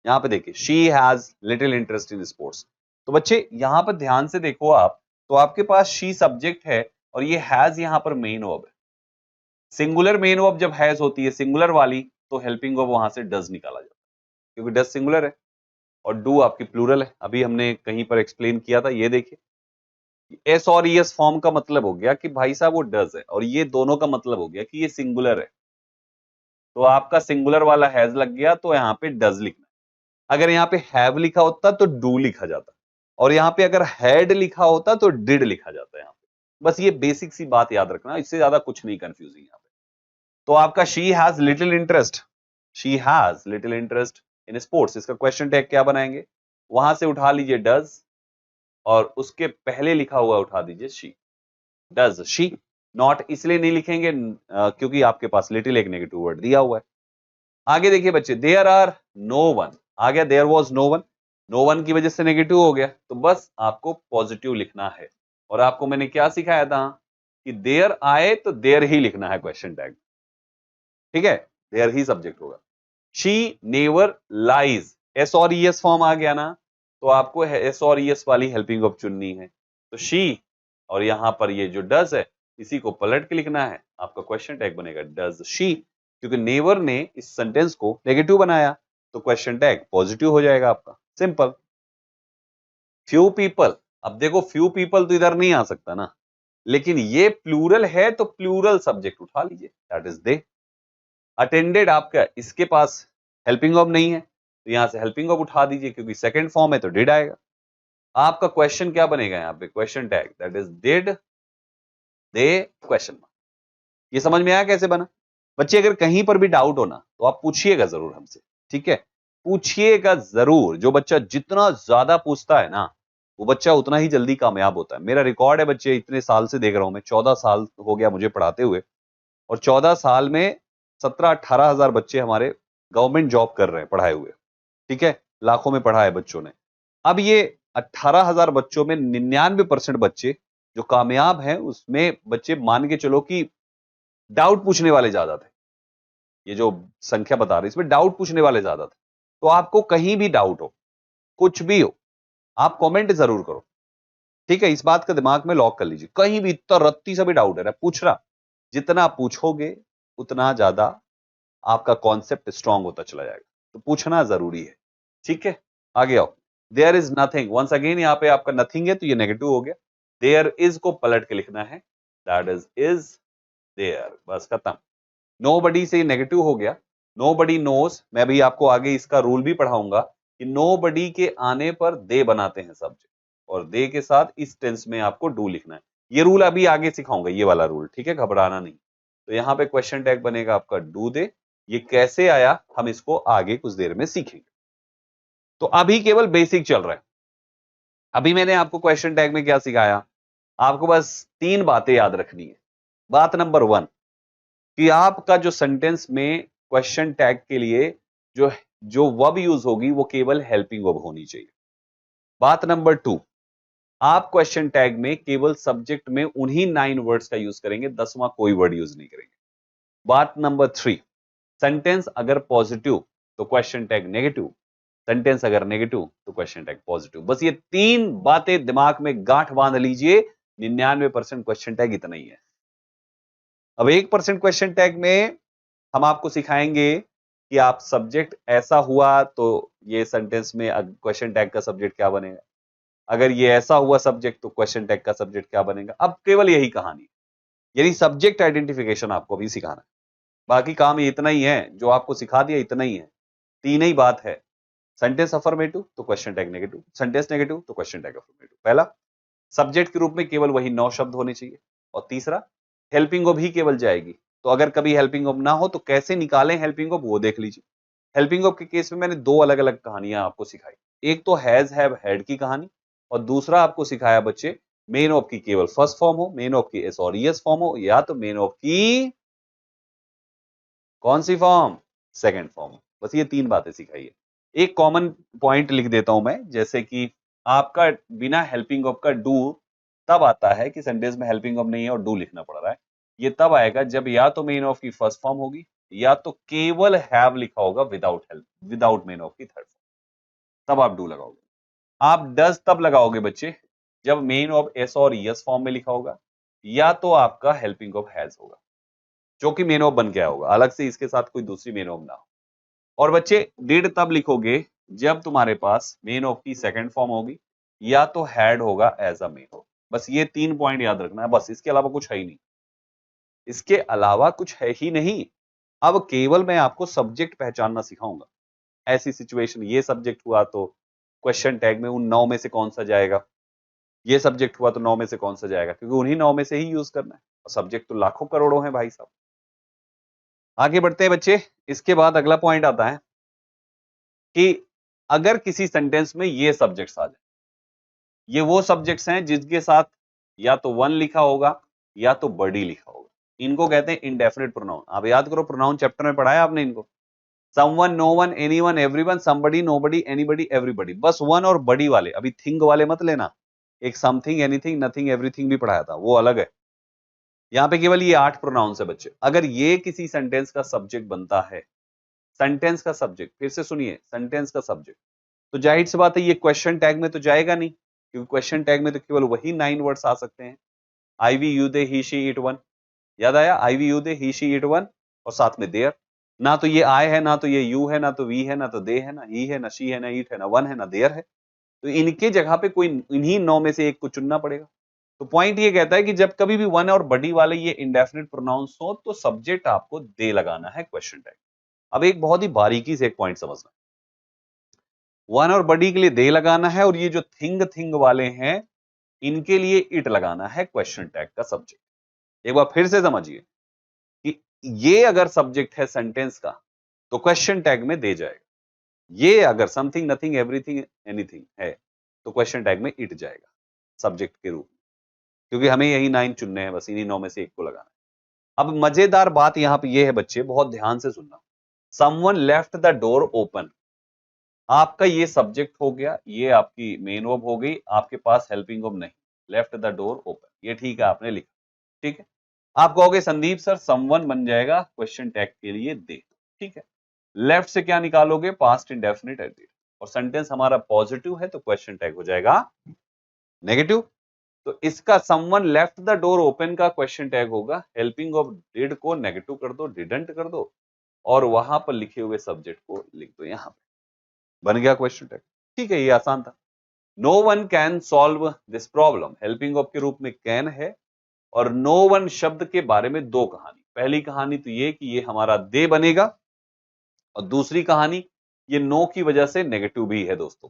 यहां पे देखिए she has little interest in sports. तो बच्चे यहां पर ध्यान से देखो आप, तो आपके पास शी सब्जेक्ट है और ये हैज यहां पर मेन वर्ब है। सिंगुलर मेन वर्ब जब हैज होती है सिंगुलर वाली, तो हेल्पिंग वर्ब वहां से डज निकाला जाता है क्योंकि डज सिंगुलर है और डू आपकी प्लूरल है। अभी हमने कहीं पर एक्सप्लेन किया था, ये देखिए एस और ईएस फॉर्म का मतलब हो गया कि भाई साहब वो डज है, और ये दोनों का मतलब हो गया कि ये सिंगुलर है। तो आपका सिंगुलर वाला हैज लग गया तो यहाँ पे डज लिखना है। अगर यहाँ पे हैव लिखा होता तो डू लिखा जाता, और यहाँ पे अगर हैड लिखा होता तो डिड लिखा जाता है यहाँ पे। बस ये बेसिक सी बात याद रखना, इससे ज्यादा कुछ नहीं कंफ्यूजिंग यहाँ पे। तो आपका she has little interest, she has little interest in sports, इसका क्वेश्चन टैग क्या बनाएंगे? वहां से उठा लीजिए डज और उसके पहले लिखा हुआ उठा दीजिए शी, डज शी। नॉट इसलिए नहीं लिखेंगे क्योंकि आपके पास लिटिल एक नेगेटिव वर्ड दिया हुआ है। आगे देखिए बच्चे, देयर आर नो वन, आ गया there was no one, no one की वजह से नेगेटिव हो गया, तो बस आपको पॉजिटिव लिखना है। और आपको मैंने क्या सिखाया था कि देयर आए तो देयर ही लिखना है क्वेश्चन टैग, ठीक है, देयर ही सब्जेक्ट होगा। शी नेवर लाइज, एस और ईएस फॉर्म आ गया ना, तो आपको एस और ईएस वाली हेल्पिंग ऑफ चुननी है। तो शी और यहां पर ये जो डज है इसी को पलट के लिखना है, आपका क्वेश्चन टैग बनेगा डज शी, क्योंकि नेवर ने इस सेंटेंस को नेगेटिव बनाया तो क्वेश्चन टैग पॉजिटिव हो जाएगा आपका, सिंपल। फ्यू पीपल, अब देखो फ्यू पीपल तो इधर नहीं आ सकता ना, लेकिन ये प्लूरल है तो प्लूरल सब्जेक्ट उठा लीजिए, दैट इज दे। अटेंडेड आपका इसके पास हेल्पिंग ऑफ नहीं है तो यहां से हेल्पिंग ऑफ उठा दीजिए, क्योंकि सेकंड फॉर्म है तो डिड आएगा। आपका क्वेश्चन क्या बनेगा यहां पे, question tag that is did they question mark. ये समझ में आया कैसे बना? बच्चे अगर कहीं पर भी डाउट हो ना तो आप पूछिएगा जरूर हमसे, ठीक है, पूछिएगा जरूर। जो बच्चा जितना ज्यादा पूछता है ना वो बच्चा उतना ही जल्दी कामयाब होता है। मेरा रिकॉर्ड है बच्चे, इतने साल से देख रहा हूं मैं, 14 साल हो गया मुझे पढ़ाते हुए, और 14 साल में 17-18 हजार बच्चे हमारे गवर्नमेंट जॉब कर रहे हैं पढ़ाए हुए, ठीक है, लाखों में पढ़ा है बच्चों ने। अब ये 18,000 बच्चों में 99% बच्चे जो कामयाब हैं उसमें बच्चे मान के चलो कि डाउट पूछने वाले ज्यादा थे। ये जो संख्या बता रही इसमें डाउट पूछने वाले ज्यादा थे। तो आपको कहीं भी डाउट हो, कुछ भी हो, आप कमेंट जरूर करो, ठीक है, इस बात का दिमाग में लॉक कर लीजिए। कहीं भी इतना रत्ती सा भी डाउट है पूछ रहा, जितना पूछोगे उतना ज्यादा आपका कॉन्सेप्ट स्ट्रांग होता चला जाएगा, तो पूछना जरूरी है, ठीक है। आगे आओ, there is nothing, once again यहाँ पे आपका नथिंग है तो ये नेगेटिव हो गया, देयर इज को पलट के लिखना है, दैट इज देयर, बस खत्म। नोबडी से नेगेटिव हो गया, नोबडी नोस, मैं भी आपको आगे इसका रूल भी पढ़ाऊंगा कि नोबडी के आने पर दे बनाते हैं सब्जेक्ट, और दे के साथ इस टेंस में आपको डू लिखना है। ये रूल अभी आगे सिखाऊंगा, ये वाला रूल, ठीक है, घबराना नहीं। तो यहाँ पे क्वेश्चन टैग बनेगा आपका डू दे। ये कैसे आया हम इसको आगे कुछ देर में सीखेंगे, तो अभी केवल बेसिक चल रहा है। अभी मैंने आपको क्वेश्चन टैग में क्या सिखाया, आपको बस 3 बातें याद रखनी है। बात नंबर 1 कि आपका जो सेंटेंस में क्वेश्चन टैग के लिए जो जो वर्ब यूज होगी वो केवल हेल्पिंग वर्ब होनी चाहिए। बात नंबर 2, आप क्वेश्चन टैग में केवल सब्जेक्ट में उन्हीं 9 वर्ड्स का यूज करेंगे, 10वां कोई वर्ड यूज नहीं करेंगे। बात नंबर 3, सेंटेंस अगर पॉजिटिव तो क्वेश्चन टैग नेगेटिव, सेंटेंस अगर नेगेटिव तो क्वेश्चन टैग पॉजिटिव। बस ये 3 बातें दिमाग में गांठ बांध लीजिए, 99% क्वेश्चन टैग इतना ही है। अब 1% क्वेश्चन टैग में हम आपको सिखाएंगे कि आप सब्जेक्ट ऐसा हुआ तो ये सेंटेंस में क्वेश्चन टैग का सब्जेक्ट क्या बनेगा, अगर ये ऐसा हुआ सब्जेक्ट तो क्वेश्चन टैग का सब्जेक्ट क्या बनेगा। अब केवल यही कहानी, यानी सब्जेक्ट आइडेंटिफिकेशन आपको भी सिखाना है। बाकी काम ये इतना ही है, जो आपको सिखा दिया इतना ही है, 3 ही बात है। सेंटेंस अफर्मेटिव तो question tag negative, sentence negative तो क्वेश्चन टैग अफर्मेटिव। पहला, सब्जेक्ट के रूप में केवल वही 9 शब्द होने चाहिए, और तीसरा, हेल्पिंग ऑफ ही केवल जाएगी। तो अगर कभी हेल्पिंग ऑफ ना हो तो कैसे निकालें हेल्पिंग ऑफ, वो देख लीजिए। हेल्पिंग ऑफ के केस में मैंने 2 अलग अलग कहानियां आपको सिखाई, एक तो हैज हैव हैड की कहानी, और दूसरा आपको सिखाया बच्चे मेन ऑफ की केवल फर्स्ट फॉर्म हो, मेन ऑफ की एस और ईएस फॉर्म हो, या तो मेन ऑफ की कौन सी फॉर्म, सेकंड फॉर्म। बस ये 3 बातें सिखाई है। एक कॉमन पॉइंट लिख देता हूं मैं, जैसे कि आपका बिना हेल्पिंग ऑफ का डू तब आता है कि सेंटेंस में हेल्पिंग ऑफ नहीं है और डू लिखना पड़ रहा है। ये तब आएगा जब या तो मेन ऑफ की फर्स्ट फॉर्म होगी, या तो केवल हैव लिखा होगा without help, without main of की थर्ड फॉर्म, तब आप डू लगाओगे। आप डज तब लगाओगे बच्चे जब मेन ऑफ एस और यस फॉर्म में लिखा होगा, या तो आपका हेल्पिंग ऑफ हैज होगा जो कि मेन ऑफ बन गया होगा, अलग से इसके साथ कोई दूसरी मेन ऑफ ना हो। और बच्चे डिड तब लिखोगे जब तुम्हारे पास मेन ऑफ की सेकंड फॉर्म होगी, या तो हैड होगा एज अ मेन ऑफ। बस ये 3 पॉइंट याद रखना है, बस, इसके अलावा कुछ है ही नहीं, इसके अलावा कुछ है ही नहीं। अब केवल मैं आपको सब्जेक्ट पहचानना सिखाऊंगा। ऐसी सिचुएशन, ये सब्जेक्ट हुआ तो क्वेश्चन टैग में उन 9 में से कौन सा जाएगा, ये सब्जेक्ट हुआ तो 9 में से कौन सा जाएगा, क्योंकि उन्हीं 9 में से ही यूज करना है, और सब्जेक्ट तो लाखों करोड़ों हैं भाई साहब। आगे बढ़ते हैं बच्चे, इसके बाद अगला पॉइंट आता है कि अगर किसी सेंटेंस में ये सब्जेक्ट्स आ जाए, ये वो सब्जेक्ट्स हैं जिसके साथ या तो वन लिखा होगा, या तो बडी लिखा होगा। इनको कहते हैं इंडेफिनिट प्रोनाउन। आप याद करो, प्रोनाउन चैप्टर में पढ़ाया आपने इनको, someone, no one, anyone, everyone, somebody, nobody, anybody, everybody. बस वन और बडी वाले, अभी थिंग वाले मत लेना। एक समथिंग, एनीथिंग, नथिंग, एवरीथिंग भी पढ़ाया था, वो अलग है। यहां पे केवल ये 8 प्रोनाउंस है बच्चे। अगर ये किसी सेंटेंस का सब्जेक्ट बनता है, सेंटेंस का सब्जेक्ट, फिर से सुनिए, सेंटेंस का सब्जेक्ट, तो जाहिर सी बात है ये क्वेश्चन टैग में तो जाएगा नहीं, क्योंकि क्वेश्चन टैग में तो केवल वही 9 वर्ड्स आ सकते हैं। I, we, you, they, he, she, it, one. याद आया? I, we, you, they, he, she, it, one, और साथ में देयर। ना तो ये आई है, ना तो ये यू है, ना तो वी है, ना तो दे है, ना ही है, ना शी है, ना इट है, ना वन है, ना देयर है। तो इनके जगह पे कोई इन्हीं 9 में से एक को चुनना पड़ेगा। तो पॉइंट ये कहता है कि जब कभी भी वन और बडी वाले ये इंडेफिनिट प्रोनाउंस हो, तो सब्जेक्ट आपको दे लगाना है क्वेश्चन टैग। अब एक बहुत ही बारीकी से एक पॉइंट समझना, वन और बडी के लिए दे लगाना है, और ये जो थिंग वाले हैं इनके लिए इट लगाना है क्वेश्चन टैग का सब्जेक्ट। एक बार फिर से समझिए कि ये अगर सब्जेक्ट है सेंटेंस का तो क्वेश्चन टैग में दे जाएगा, ये अगर समथिंग, नथिंग, एवरीथिंग, एनीथिंग है तो क्वेश्चन टैग में इट जाएगा सब्जेक्ट के रूप में, क्योंकि हमें यही 9 चुनने हैं, बस इन्हीं 9 में से एक को लगाना है। अब मजेदार बात यहां पे ये है बच्चे, बहुत ध्यान से सुनना, someone left the door open, आपका ये सब्जेक्ट हो गया, ये आपकी मेन वर्ब हो गई, आपके पास हेल्पिंग वर्ब नहीं, लेफ्ट द डोर ओपन, ये ठीक है, आपने लिखा, ठीक है। आप कहोगे संदीप सर समवन बन जाएगा क्वेश्चन टैग के लिए दे, ठीक है। लेफ्ट से क्या निकालोगे? पास्ट इंडेफिनिट एट, और सेंटेंस हमारा पॉजिटिव है तो क्वेश्चन टैग हो जाएगा नेगेटिव। तो इसका someone left the door open का क्वेश्चन टैग होगा हेल्पिंग ऑफ डिड को नेगेटिव कर दो, डिडंट कर दो, और वहां पर लिखे हुए सब्जेक्ट को लिख दो यहां पे, बन गया क्वेश्चन टैग। ठीक है, ये आसान था। No one can solve this problem, helping of के रूप में कैन है, और नो वन शब्द के बारे में दो कहानी। पहली कहानी तो ये कि ये हमारा दे बनेगा, और दूसरी कहानी ये नो की वजह से नेगेटिव भी है दोस्तों,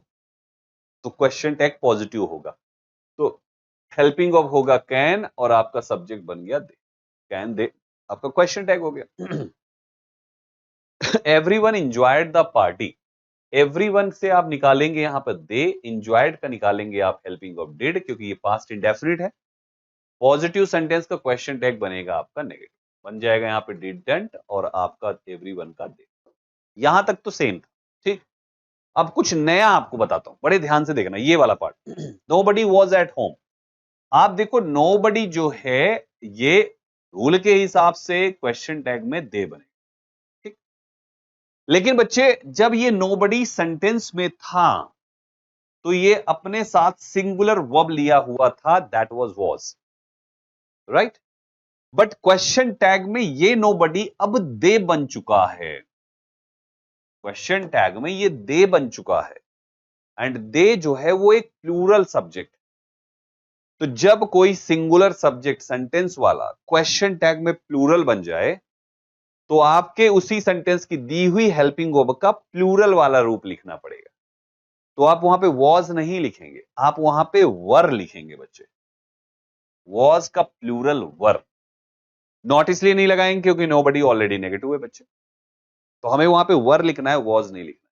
तो क्वेश्चन टैग पॉजिटिव होगा। तो हेल्पिंग ऑफ होगा कैन, और आपका सब्जेक्ट बन गया दे, कैन दे, आपका क्वेश्चन टैग हो गया। Everyone enjoyed the party, everyone से आप निकालेंगे यहां पर दे, एंजॉयड का निकालेंगे आप हेल्पिंग ऑफ डिड, क्योंकि ये पास्ट इंडेफिनिट है। पॉजिटिव सेंटेंस का क्वेश्चन टैग बनेगा आपका नेगेटिव, बन जाएगा यहां पे डिडंट, और आपका एवरीवन का दे। यहां तक तो सेम था, ठीक। अब कुछ नया आपको बताता हूं, बड़े ध्यान से देखना ये वाला part. Nobody was at home, आप देखो नोबडी जो है ये रूल के हिसाब से क्वेश्चन टैग में दे बने, ठीक। लेकिन बच्चे जब ये नोबडी सेंटेंस में था तो ये अपने साथ सिंगुलर वर्ब लिया हुआ था, that was was, right. But question tag में ये नोबडी अब दे बन चुका है, क्वेश्चन टैग में ये दे बन चुका है, एंड दे जो है वो एक प्लूरल सब्जेक्ट। तो जब कोई सिंगुलर सब्जेक्ट सेंटेंस वाला क्वेश्चन टैग में प्लूरल बन जाए, तो आपके उसी सेंटेंस की दी हुई हेल्पिंग वर्ब का प्लूरल वाला रूप लिखना पड़ेगा। तो आप वहां पे वॉज नहीं लिखेंगे, आप वहां पे वर लिखेंगे बच्चे, वॉज का प्लूरल वर। नॉट इसलिए नहीं लगाएंगे क्योंकि नोबडी ऑलरेडी नेगेटिव है बच्चे, तो हमें वहां पे वर लिखना है, वॉज नहीं लिखना।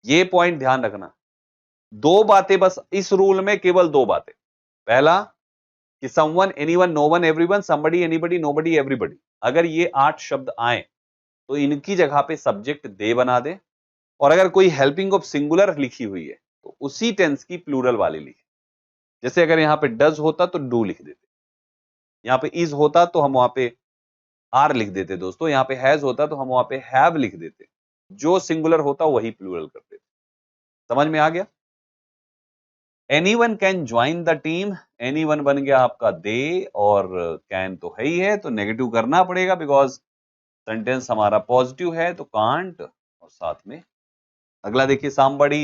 ये पॉइंट ध्यान रखना। दो बातें बस इस रूल में, केवल दो बातें। पहला कि someone, anyone, known, everyone, somebody, anybody, nobody, everybody, अगर ये 8 शब्द आए तो इनकी जगह पे सब्जेक्ट दे बना दे, और अगर कोई हेल्पिंग ऑफ सिंगुलर लिखी हुई है तो उसी टेंस की प्लूरल वाली लिखे। जैसे अगर यहां पे डज होता तो डू लिख देते, यहां पे इज होता तो हम वहां पे आर लिख देते दोस्तों, यहां पे हैज होता तो हम वहां पे हैव लिख देते, जो सिंगुलर होता वही प्लूरल कर देते। समझ में आ गया? Anyone can join the team, anyone बन गया आपका दे, और कैन तो है ही है तो नेगेटिव करना पड़ेगा, बिकॉज सेंटेंस हमारा पॉजिटिव है, तो कांट, और साथ में अगला देखिए, somebody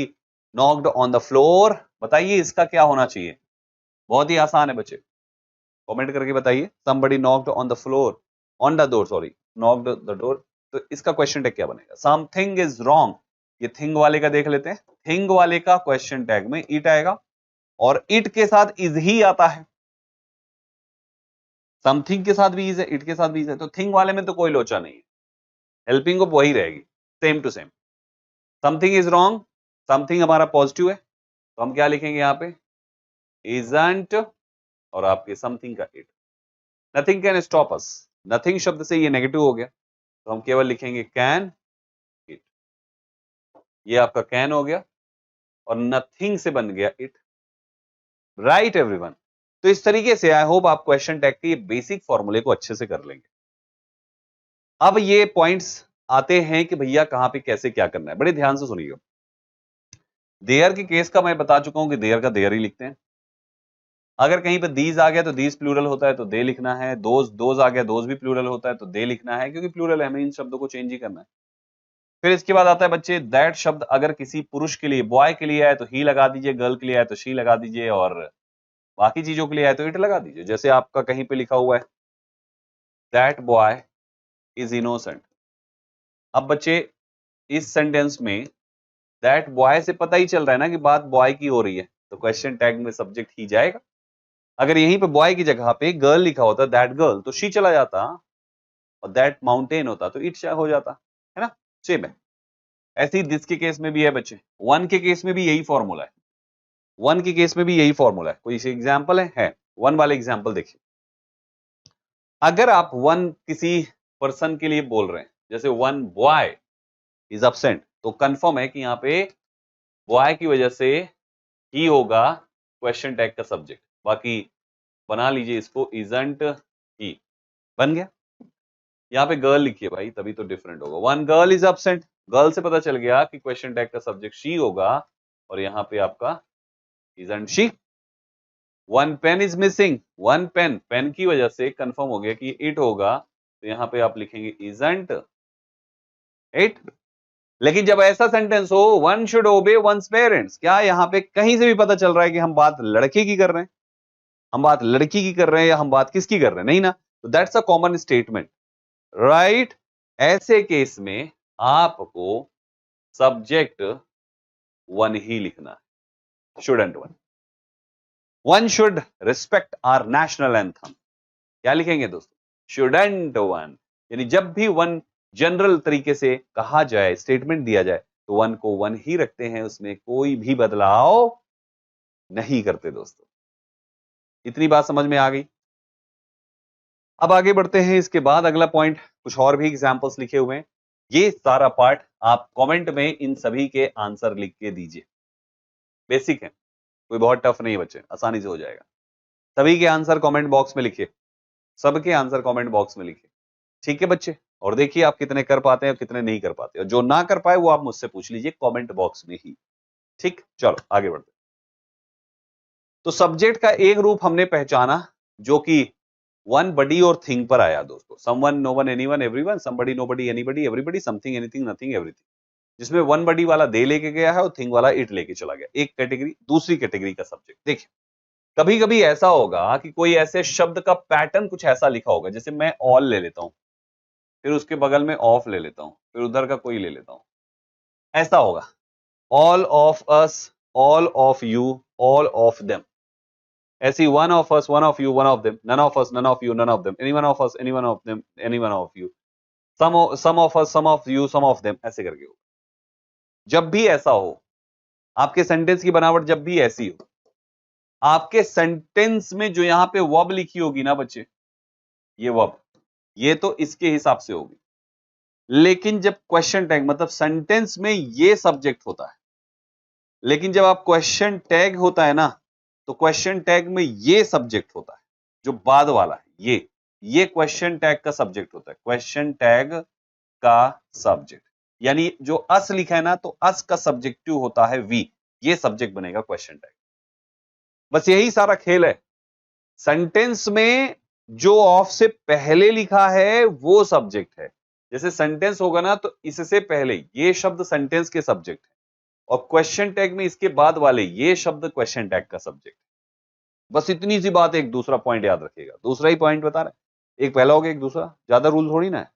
knocked on the floor, बताइए इसका क्या होना चाहिए? बहुत ही आसान है बच्चे, कमेंट करके बताइए। somebody knocked on the floor, on the door, sorry, knocked the door, तो इसका क्वेश्चन टैग क्या बनेगा? something is wrong, ये थिंग वाले का देख लेते हैं। थिंग वाले का क्वेश्चन टैग में इट आएगा, और इट के साथ इज ही आता है, समथिंग के साथ भी इज है, इट के साथ भी इज है, तो थिंग वाले में तो कोई लोचा नहीं है, हेल्पिंग ऑफ वही रहेगी, same to same. Something is wrong, something हमारा पॉजिटिव है, तो हम क्या लिखेंगे यहां पे? इजंट, और आपके समथिंग का it, nothing can stop us, nothing शब्द से ये नेगेटिव हो गया, तो हम केवल लिखेंगे कैन इट। ये आपका कैन हो गया और नथिंग से बन गया इट। Right everyone. तो इस तरीके से आई होप आप क्वेश्चन टैग के ये बेसिक फॉर्मूले को अच्छे से कर लेंगे। अब ये पॉइंट्स आते हैं कि भैया कहां पे कैसे क्या करना है, बड़े ध्यान से सुनिएगा। देयर के केस का मैं बता चुका हूं कि देयर का देयर ही लिखते हैं। अगर कहीं पे दीज आ गया तो दीज प्लूरल होता है तो दे लिखना है, दोज आ गया दोज भी प्लूरल होता है तो दे लिखना है, क्योंकि प्लूरल है, हमें इन शब्दों को चेंज ही करना है। फिर इसके बाद आता है बच्चे दैट शब्द अगर किसी पुरुष के लिए, बॉय के लिए है तो ही लगा दीजिए, गर्ल के लिए है तो शी लगा दीजिए, और बाकी चीजों के लिए है तो इट लगा दीजिए। जैसे आपका कहीं पे लिखा हुआ है दैट बॉय इज इनोसेंट। अब बच्चे इस सेंटेंस में दैट बॉय से पता ही चल रहा है ना कि बात बॉय की हो रही है, तो क्वेश्चन टैग में सब्जेक्ट ही जाएगा। अगर यहीं पे बॉय की जगह पे गर्ल लिखा होता दैट गर्ल तो शी चला जाता, और दैट माउंटेन होता तो इट हो जाता, है ना। सेम है। ऐसे ही दिस के केस में भी है बच्चे, वन के केस में भी यही फॉर्मूला है, वन के केस में भी यही फॉर्मूला है। कोई एग्जाम्पल है वन वाले एग्जाम्पल देखिए। अगर आप वन किसी पर्सन के लिए बोल रहे हैं, जैसे वन बॉय इज अपसेंट, तो कंफर्म है कि यहाँ पे बॉय की वजह से ही होगा क्वेश्चन टैग का सब्जेक्ट। बाकी बना लीजिए इसको इजंट ही, बन गया। यहाँ पे गर्ल लिखिए भाई, तभी तो डिफरेंट होगा। One girl is absent, girl से पता चल गया कि क्वेश्चन टैग का सब्जेक्ट शी होगा, और यहाँ पे आपका isn't she. One pen is missing, one pen, pen की वजह से कंफर्म हो गया कि इट होगा, तो यहाँ पे आप लिखेंगे इजंट इट। लेकिन जब ऐसा सेंटेंस हो one should obey one's parents, क्या यहाँ पे कहीं से भी पता चल रहा है कि हम बात लड़के की कर रहे हैं, हम बात लड़की की कर रहे हैं, या हम बात किसकी कर रहे हैं? नहीं ना। तो that's a common statement, right. ऐसे केस में आपको सब्जेक्ट वन ही लिखना है, shouldn't one. One should respect our national anthem, क्या लिखेंगे दोस्तों? Shouldn't one. यानी जब भी वन जनरल तरीके से कहा जाए, स्टेटमेंट दिया जाए, तो वन को वन ही रखते हैं, उसमें कोई भी बदलाव नहीं करते दोस्तों। इतनी बात समझ में आ गई। अब आगे बढ़ते हैं। इसके बाद अगला पॉइंट, कुछ और भी एग्जांपल्स लिखे हुए हैं। ये सारा पार्ट आप कमेंट में इन सभी के आंसर लिख के दीजिए। बेसिक है, कोई बहुत टफ नहीं बच्चे, आसानी से हो जाएगा। सभी के आंसर कमेंट बॉक्स में लिखिए, सबके आंसर कमेंट बॉक्स में लिखिए, ठीक है बच्चे। और देखिए आप कितने कर पाते हैं, कितने नहीं कर पाते, और जो ना कर पाए वो आप मुझसे पूछ लीजिए कमेंट बॉक्स में ही, ठीक। चलो आगे बढ़ते। तो सब्जेक्ट का एक रूप हमने पहचाना, जो कि वन बडी और थिंग पर आया दोस्तों। Someone, no one, anyone, everyone, somebody, nobody, anybody, everybody, something, anything, nothing, everything. जिसमें वन बडी वाला दे लेके गया है और थिंग वाला इट लेके चला गया, एक कैटेगरी। दूसरी कैटेगरी का सब्जेक्ट देखिए, कभी कभी ऐसा होगा कि कोई ऐसे शब्द का पैटर्न कुछ ऐसा लिखा होगा, जैसे मैं ऑल ले लेता हूं, फिर उसके बगल में ऑफ ले लेता हूं, फिर उधर का कोई ले लेता हूं, ऐसा होगा। All of us, all of you, all of them. ऐसी one of us, one of you, one of them, none of us, none of you, none of them, any one of us, any one of them, any one of you, some of us, some of you, some of them, ऐसे करके हो। जब भी ऐसा हो, आपके सेंटेंस की बनावट जब भी ऐसी हो, आपके सेंटेंस में जो यहां पे वर्ब लिखी होगी ना बच्चे, ये वर्ब, ये तो इसके हिसाब से होगी। लेकिन जब क्वेश्चन टैग, मतलब सेंटेंस में ये सब्जेक्ट होता है, लेकिन जब आप क्वेश्चन टैग होता है ना, तो क्वेश्चन टैग में ये सब्जेक्ट होता है, जो बाद वाला है, ये क्वेश्चन टैग का सब्जेक्ट होता है, क्वेश्चन टैग का सब्जेक्ट। यानी जो अस लिखा है ना, तो अस का सब्जेक्टिव होता है वी, ये सब्जेक्ट बनेगा क्वेश्चन टैग। बस यही सारा खेल है। सेंटेंस में जो ऑफ से पहले लिखा है वो सब्जेक्ट है। जैसे सेंटेंस होगा ना, तो इससे पहले ये शब्द सेंटेंस के सब्जेक्ट है, और क्वेश्चन टैग में इसके बाद वाले ये शब्द क्वेश्चन टैग का सब्जेक्ट। बस इतनी सी बात। एक दूसरा पॉइंट याद रखिएगा, दूसरा ही पॉइंट बता रहे, एक पहला हो गया एक दूसरा, ज्यादा रूल थोड़ी ना है।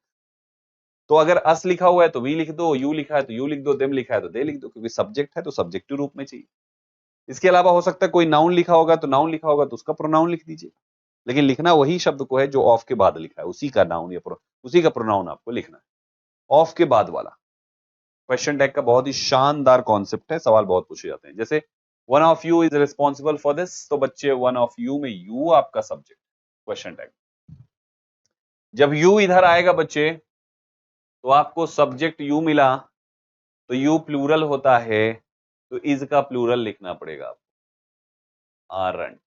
तो अगर अस लिखा हुआ है तो वी लिख दो, यू लिखा है तो यू लिख दो, देम लिखा है तो दे लिख दो, क्योंकि सब्जेक्ट है तो सब्जेक्टिव रूप में चाहिए। इसके अलावा हो सकता है कोई नाउन लिखा होगा, तो नाउन लिखा होगा तो उसका प्रोनाउन लिख दीजिए, लेकिन लिखना वही शब्द को है जो ऑफ के बाद लिखा है, उसी का नाउन या उसी का प्रोनाउन आपको लिखना है, ऑफ के बाद वाला। क्वेश्चन टैग का बहुत ही शानदार कॉन्सेप्ट है, सवाल बहुत पूछे जाते हैं। जैसे one of you is responsible for this, तो बच्चे वन ऑफ यू में यू आपका सब्जेक्ट, क्वेश्चन टैग। जब यू इधर आएगा बच्चे तो आपको सब्जेक्ट यू मिला, तो यू प्लूरल होता है, तो इज का प्लूरल लिखना पड़ेगा आपको, आरंट।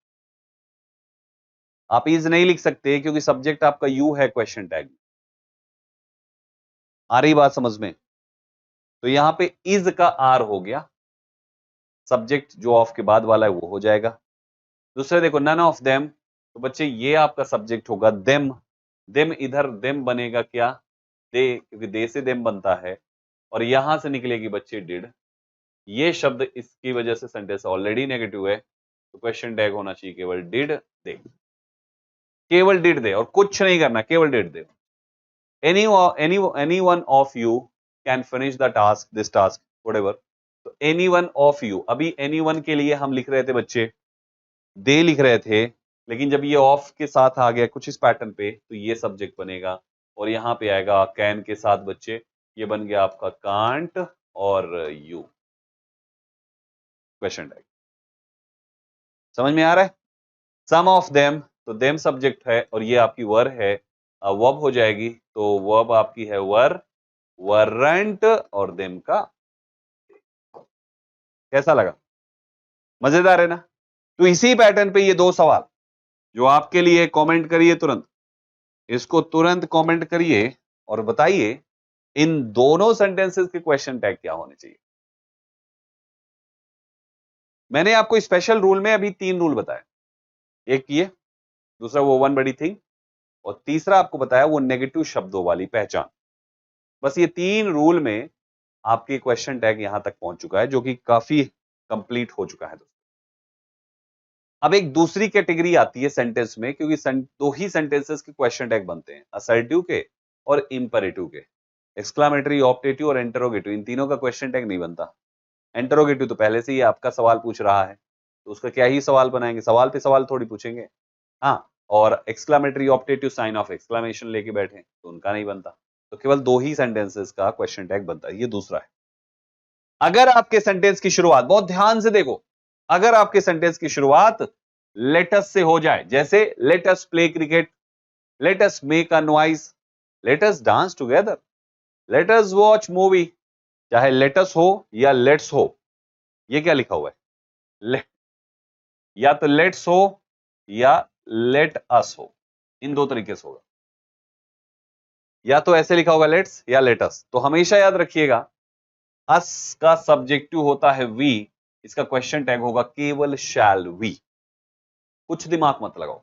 आप इज नहीं लिख सकते क्योंकि सब्जेक्ट आपका यू है क्वेश्चन टैग में। आ रही बात समझ में? तो यहां पे इज का आर हो गया, सब्जेक्ट जो ऑफ के बाद वाला है वो हो जाएगा। दूसरे देखो नन ऑफ देम, तो बच्चे ये आपका सब्जेक्ट होगा देम। देम इधर देम बनेगा क्या, दे, क्योंकि दे से देम बनता है, और यहां से निकलेगी बच्चे डिड। ये शब्द इसकी वजह से सेंटेंस ऑलरेडी नेगेटिव है, तो क्वेश्चन टैग होना चाहिए केवल डिड दे, केवल डिड दे, और कुछ नहीं करना, केवल did they. any one of you can finish the task, this task, whatever. तो any one of you, अभी any one के लिए हम लिख रहे थे बच्चे, दे लिख रहे थे, लेकिन जब ये ऑफ के साथ आ गया कुछ इस पैटर्न पे, तो ये सब्जेक्ट बनेगा, और यहां पे आएगा कैन के साथ बच्चे, ये बन गया आपका कांट और यू, क्वेश्चन टैग। समझ में आ रहा है? सम ऑफ देम, तो देम सब्जेक्ट है और ये आपकी वर है, वर्ब हो जाएगी, तो वर्ब आपकी है वर, वरंट, और देम का। कैसा लगा? मजेदार है ना? तो इसी पैटर्न पे ये दो सवाल जो आपके लिए, कमेंट करिए तुरंत, इसको तुरंत कमेंट करिए और बताइए इन दोनों सेंटेंसेस के क्वेश्चन टैग क्या होने चाहिए। मैंने आपको स्पेशल रूल में अभी 3 रूल बताए, एक ये, दूसरा वो वन बड़ी थिंग, और तीसरा आपको बताया वो नेगेटिव शब्दों वाली पहचान। बस ये 3 रूल में आपके क्वेश्चन टैग यहां तक पहुंच चुका है, जो कि काफी कंप्लीट हो चुका है दोस्तों। अब एक दूसरी कैटेगरी आती है सेंटेंस में, क्योंकि दो ही सेंटेंसेस के क्वेश्चन टैग बनते हैं, असर्टिव के और इंपेरेटिव के। एक्सक्लामेटरी, ऑप्टेटिव और इंटरोगेटिव, इन तीनों का क्वेश्चन टैग नहीं बनता। इंटरोगेटिव तो पहले से ही आपका सवाल पूछ रहा है, तो उसका क्या ही सवाल बनाएंगे, सवाल पे सवाल थोड़ी पूछेंगे। हाँ, और exclamatory, optative sign of exclamation लेके बैठे तो उनका नहीं बनता। तो केवल दो ही सेंटेंसेस का क्वेश्चन टैग बनता है, ये दूसरा है। अगर आपके सेंटेंस की शुरुआत, बहुत ध्यान से देखो, अगर आपके सेंटेंस की शुरुआत लेटस से हो जाए, जैसे let's play cricket, let's make a noise, let's dance together, let's watch movie, चाहे लेटस हो या लेट्स हो, ये क्या लिखा हुआ है, या तो लेट्स हो या लेट अस हो, इन दो तरीके से होगा, या तो ऐसे लिखा होगा लेट्स या लेटस। तो हमेशा याद रखिएगा, अस का सब्जेक्टिव होता है वी, इसका क्वेश्चन टैग होगा केवल शैल वी। कुछ दिमाग मत लगाओ।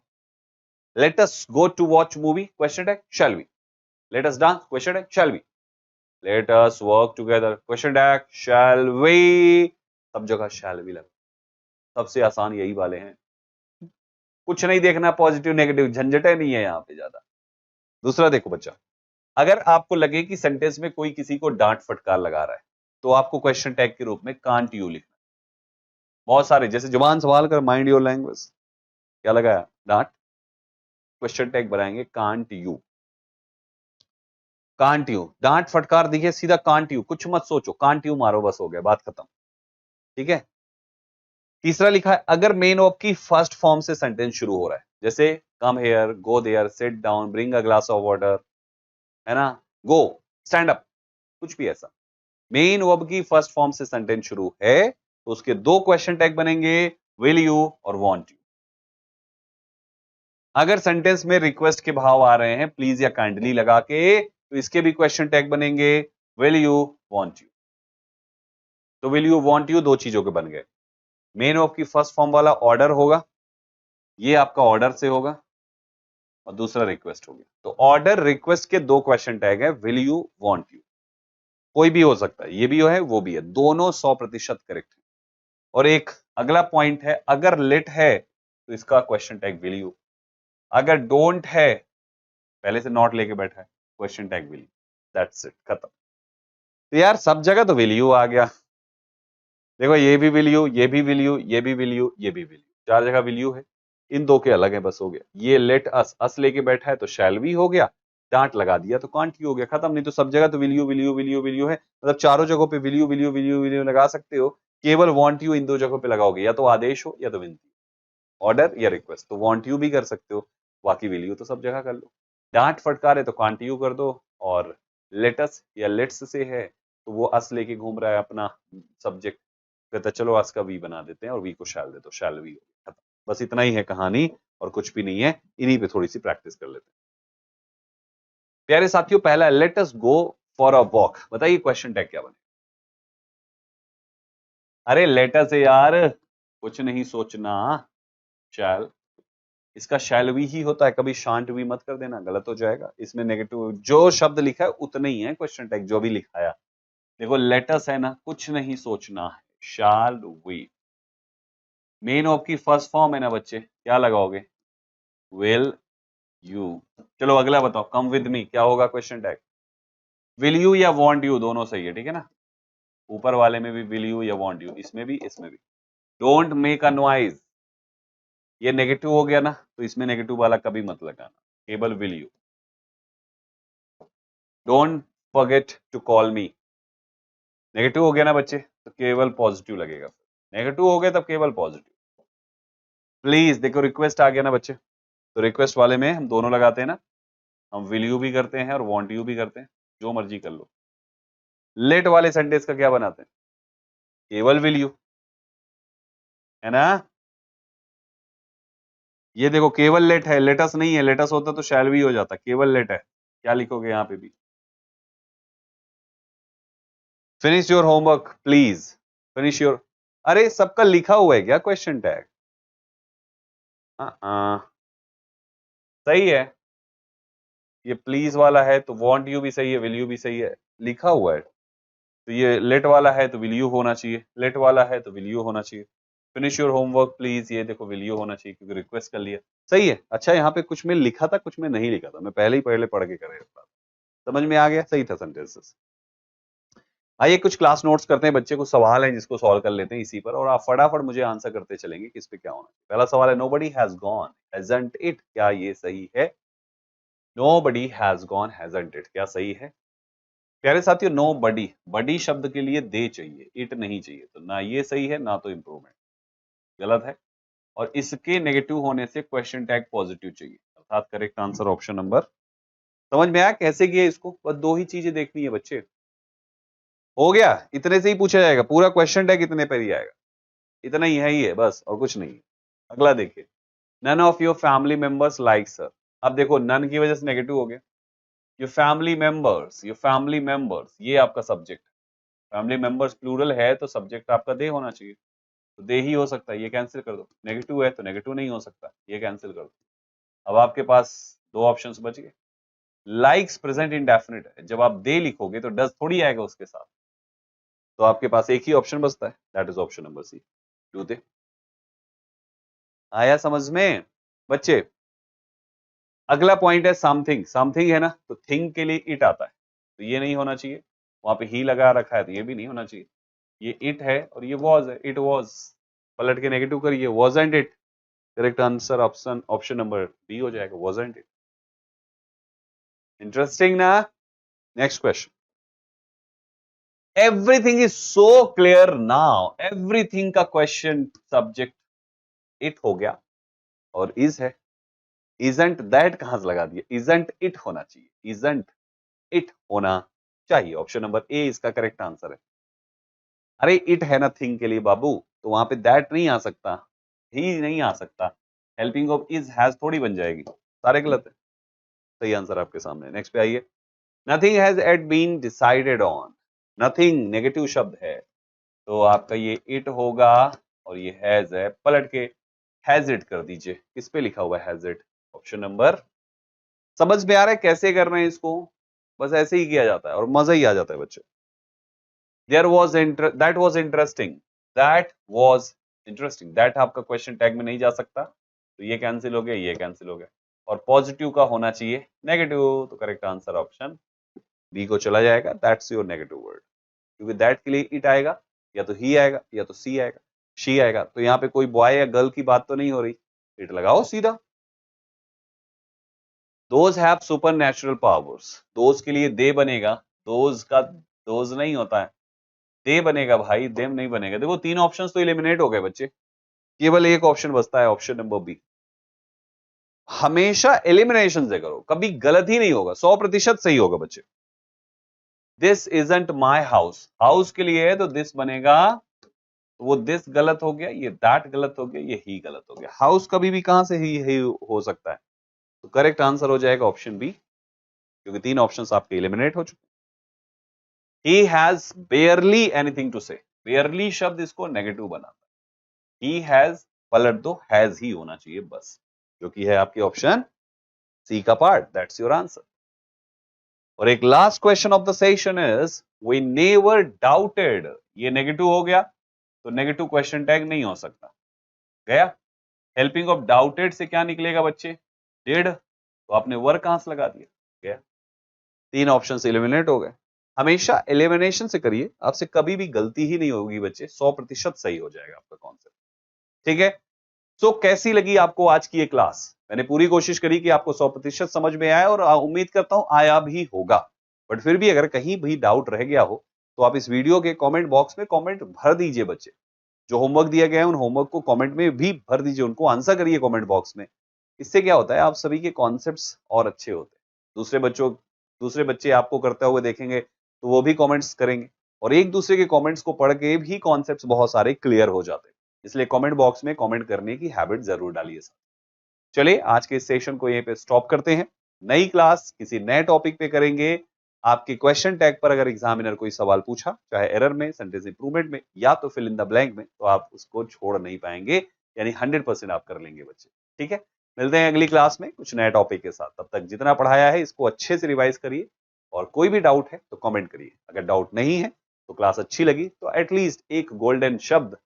Let us go to watch movie, question tag shall we. Let us dance, question tag shall we. Let us work together, question tag shall we. सब जगह शैल वी लगा, सबसे आसान यही वाले हैं, कुछ नहीं देखना, पॉजिटिव नेगेटिव झंझटे नहीं है यहां पे ज्यादा। दूसरा देखो बच्चा, अगर आपको लगे कि सेंटेंस में कोई किसी को डांट फटकार लगा रहा है, तो आपको क्वेश्चन टैग के रूप में कांट यू लिखना। बहुत सारे, जैसे जुबान संभाल कर, माइंड योर लैंग्वेज, क्या लगाया, डांट, क्वेश्चन टैग बनाएंगे कांट यू। कांट यू, डांट फटकार दिखे, सीधा कांट यू, कुछ मत सोचो, कांट यू मारो, बस हो गया, बात खत्म। ठीक है। तीसरा लिखा है, अगर मेन वर्ब की फर्स्ट फॉर्म से सेंटेंस शुरू हो रहा है, जैसे come here, go there, sit down, bring a glass of water, है ना, गो, स्टैंड अप, कुछ भी ऐसा, मेन वर्ब की फर्स्ट फॉर्म से सेंटेंस शुरू है, तो उसके दो क्वेश्चन टैग बनेंगे, विल यू और वांट यू। अगर सेंटेंस में रिक्वेस्ट के भाव आ रहे हैं, प्लीज या काइंडली लगा के, तो इसके भी क्वेश्चन टैग बनेंगे, विल यू, वांट यू। तो विल यू, वांट यू दो चीजों के बन गए। मेन वर्ब की फर्स्ट फॉर्म वाला ऑर्डर होगा, ये आपका ऑर्डर से होगा, और दूसरा रिक्वेस्ट हो गया। तो ऑर्डर रिक्वेस्ट के दो क्वेश्चन टैग है, विल यू, वांट यू। कोई भी हो सकता है, ये भी है वो भी है, दोनों 100% करेक्ट है। और एक अगला पॉइंट है, अगर लेट है तो इसका क्वेश्चन टैग विल यू, अगर डोंट है, पहले से नॉट लेके बैठा है, question tag will you, that's it, खत्म। तो यार सब जगह तो विल यू आ गया, देखो ये भी विल यू, ये भी विल यू, ये भी विल यू, ये भी विल यू, 4 जगह विल यू है, इन दो के अलग है, बस हो गया। ये लेट अस लेके बैठा है तो शैल भी हो गया, डांट लगा दिया तो कांट यू हो गया, खत्म। नहीं तो सब जगह तो will you, will you, will you, will you है, मतलब चारों जगहों पे will you, will you, will you, will you लगा सकते हो, केवल वांट यू इन दो जगहों पे लगाओगे, या तो आदेश हो या तो विनती, ऑर्डर या रिक्वेस्ट, तो वांट यू भी कर सकते हो, बाकी विल यू तो सब जगह कर लो, डांट फटकारे तो कांट यू कर दो, और लेटस या लेट्स से है तो वो अस लेके घूम रहा है अपना सब्जेक्ट, कहता चलो अस का वी बना देते हैं और वी को शैल दे दो, शैल वी। बस इतना ही है कहानी और कुछ भी नहीं है, इन्हीं पे थोड़ी सी प्रैक्टिस कर लेते हैं। प्यारे साथियों, पहला late us go for a walk. बताइए क्वेश्चन टैग क्या बने? अरे लेट अस यार, कुछ नहीं सोचना, शैल। इसका शैल वी ही होता है, कभी शांत वी मत कर देना, गलत हो जाएगा। इसमें नेगेटिव जो शब्द लिखा है उतने ही है क्वेश्चन टैग जो भी लिखाया। देखो लेटस है ना, कुछ नहीं सोचना है, शैल वी। मेन ऑफ की फर्स्ट फॉर्म है ना बच्चे, क्या लगाओगे? Will you. चलो अगला बताओ, कम विद मी क्या होगा क्वेश्चन टैग? विल यू या वांट यू, दोनों सही है, ठीक है ना। ऊपर वाले में भी विल यू या वांट यू, इसमें भी इसमें भी। डोंट मेक अ नॉइज, ये नेगेटिव हो गया ना, तो इसमें नेगेटिव वाला कभी मत लगाना, केवल will you. Don't forget to call me, negative हो गया ना बच्चे, तो केवल पॉजिटिव लगेगा। नेगेटिव हो गया तब केवल पॉजिटिव। प्लीज देखो रिक्वेस्ट आ गया ना बच्चे, तो रिक्वेस्ट वाले में हम दोनों लगाते हैं ना, हम विल यू भी करते हैं और वांट यू भी करते हैं, जो मर्जी कर लो। लेट वाले सेंटेंस का क्या बनाते हैं? केवल विल यू, है ना। ये देखो केवल लेट है, लेटस नहीं है, लेटस होता तो शैल भी हो जाता, केवल लेट है। क्या लिखोगे यहां पे भी? Finish your homework please, finish your. अरे सबका लिखा हुआ है क्या क्वेश्चन टैग? सही है, ये प्लीज वाला है तो वांट यू भी सही है, विल यू भी सही है, लिखा हुआ है। तो ये लेट वाला है तो विल यू होना चाहिए, लेट वाला है तो विल यू होना चाहिए। फिनिश योर होमवर्क प्लीज, ये देखो विल यू होना चाहिए क्योंकि रिक्वेस्ट कर लिया। सही है। अच्छा यहाँ पे कुछ में लिखा था कुछ में नहीं लिखा था, मैं पहले पढ़ के करे, समझ में आ गया, सही था सेंटेंसेस। आइए कुछ क्लास नोट्स करते हैं, बच्चे कुछ सवाल हैं जिसको सॉल्व कर लेते हैं इसी पर, और आप फटाफट मुझे आंसर करते चलेंगे किस पे क्या होना। पहला सवाल है, nobody has gone hasn't it, क्या ये सही है? Nobody has gone hasn't it, क्या सही है? प्यारे साथियों, नो बडी, बडी शब्द के लिए दे चाहिए, इट नहीं चाहिए, तो ना ये सही है ना तो इंप्रूवमेंट, गलत है। और इसके नेगेटिव होने से क्वेश्चन टैग पॉजिटिव चाहिए, अर्थात करेक्ट आंसर ऑप्शन नंबर। समझ में आया कैसे किया इसको? बस दो ही चीजें देखनी है बच्चे, हो गया, इतने से ही पूछा जाएगा, पूरा क्वेश्चन टैग इतने पर ही आएगा, इतना ही है बस, और कुछ नहीं। अगला देखिए, none of your family members like sir. अब देखो नन की वजह से नेगेटिव हो गया, your family members, your family members ये आपका सब्जेक्ट, फैमिली मेंबर्स प्लूरल है तो सब्जेक्ट आपका दे होना चाहिए, तो दे ही हो सकता है, ये कैंसिल कर दो। नेगेटिव है तो नेगेटिव नहीं हो सकता, ये कैंसिल कर दो। अब आपके पास दो ऑप्शंस बच गए। लाइक्स प्रेजेंट इंडेफिनिट है, जब आप दे लिखोगे तो डज थोड़ी आएगा उसके साथ, तो आपके पास एक ही ऑप्शन बचता है, that is option number C, do they. आया समझ में बच्चे? अगला पॉइंट है समथिंग, समथिंग है ना, तो थिंग के लिए इट आता है, तो ये नहीं होना चाहिए, वहां पे ही लगा रखा है तो ये भी नहीं होना चाहिए। ये इट है और ये वॉज है, इट वॉज, पलट के नेगेटिव करिए, wasn't it. Correct answer option option number B हो जाएगा, वॉजंट इट। इंटरेस्टिंग ना। Next question, everything is so clear now, everything का क्वेश्चन सब्जेक्ट इट हो गया और इज है, इजंट दैट कहां से लगा दिया, इजंट इट होना चाहिए, इजंट इट होना चाहिए, ऑप्शन नंबर ए इसका करेक्ट आंसर है। अरे इट है ना थिंग के लिए बाबू, तो वहां पे दैट नहीं आ सकता, ही नहीं आ सकता, हेल्पिंग ऑफ इज हैज थोड़ी बन जाएगी, सारे गलत है। सही आंसर आपके सामने। नेक्स्ट पे आइए, nothing has yet been decided on, nothing negative शब्द है तो आपका ये इट होगा, और ये हैज है, पलट के हैज इट कर दीजिए, किस पे लिखा हुआ है हैज इट, ऑप्शन नंबर। समझ में आ रहा है कैसे कर रहे हैं इसको? बस ऐसे ही किया जाता है और मजा ही आ जाता है बच्चे। There was that was interesting, that was interesting, that आपका क्वेश्चन टैग में नहीं जा सकता, तो ये कैंसिल हो गया, ये कैंसिल हो गया, और पॉजिटिव का होना चाहिए नेगेटिव, तो करेक्ट आंसर ऑप्शन बी को चला जाएगा, दैट्स योर नेगेटिव वर्ड, क्योंकि दैट के लिए इट आएगा, या तो ही आएगा या तो सी आएगा, शी आएगा, तो यहाँ पे कोई बॉय या गर्ल की बात तो नहीं हो रही, इट लगाओ सीधा। Those have super natural powers, those के लिए दे बनेगा, दोज का दोज नहीं होता है, दे बनेगा भाई, देम नहीं बनेगा। देखो तीन ऑप्शंस तो एलिमिनेट हो गए बच्चे, केवल एक ऑप्शन बचता है, ऑप्शन नंबर बी। हमेशा एलिमिनेशन से करो, कभी गलत ही नहीं होगा, 100% सही होगा बच्चे। This isn't my house, house के लिए है तो दिस बनेगा, वो दिस गलत हो गया, ये दैट गलत हो गया, ये ही गलत हो गया। हाउस कभी भी कहां से ही हो सकता है, तो करेक्ट आंसर हो जाएगा ऑप्शन बी, क्योंकि 3 ऑप्शंस आपके एलिमिनेट हो चुके। He has barely anything to say, barely शब्द इसको नेगेटिव बनाता है। ही हैज पलट दो, हैज ही होना चाहिए बस, जो कि है आपकी ऑप्शन सी का पार्ट, दैट्स योर आंसर। और एक last question of the session is we never doubted, ये नेगेटिव हो गया तो नेगेटिव क्वेश्चन टैग नहीं हो सकता, गया। हेल्पिंग ऑफ डाउटेड से क्या निकलेगा बच्चे, डिड, तो आपने वर्क कहां से लगा दिया, गया। 3 ऑप्शन एलिमिनेट हो गए। हमेशा एलिमिनेशन से करिए, आपसे कभी भी गलती ही नहीं होगी बच्चे, 100% सही हो जाएगा आपका कॉन्सेप्ट, ठीक है। सो कैसी लगी आपको आज की ये क्लास? मैंने पूरी कोशिश करी कि आपको 100% समझ में आए, और उम्मीद करता हूं आया भी होगा। बट फिर भी अगर कहीं भी डाउट रह गया हो तो आप इस वीडियो के कमेंट बॉक्स में कमेंट भर दीजिए बच्चे। जो होमवर्क दिया गया है उन होमवर्क को कमेंट में भी भर दीजिए, उनको आंसर करिए कमेंट बॉक्स में। इससे क्या होता है, आप सभी के कॉन्सेप्ट्स और अच्छे होते हैं। दूसरे बच्चे आपको करते हुए देखेंगे तो वो भी कमेंट्स करेंगे, और एक दूसरे के कमेंट्स को पढ़ के भी कॉन्सेप्ट्स बहुत सारे क्लियर हो जाते हैं। इसलिए कमेंट बॉक्स में कमेंट करने की हैबिट जरूर डालिए। चलिए आज के इस सेशन को यहीं पे स्टॉप करते हैं, नई क्लास किसी नए टॉपिक पे करेंगे। आपके क्वेश्चन टैग पर अगर एग्जामिनर कोई सवाल पूछा, चाहे एरर में, सेंटेंस इंप्रूवमेंट में, या तो फिल इन द ब्लैंक में, तो आप उसको छोड़ नहीं पाएंगे, यानी 100% आप कर लेंगे बच्चे, ठीक है। मिलते हैं अगली क्लास में कुछ नए टॉपिक के साथ। तब तक जितना पढ़ाया है इसको अच्छे से रिवाइज करिए, और कोई भी डाउट है तो कमेंट करिए। अगर डाउट नहीं है तो क्लास अच्छी लगी तो एटलीस्ट एक गोल्डन शब्द,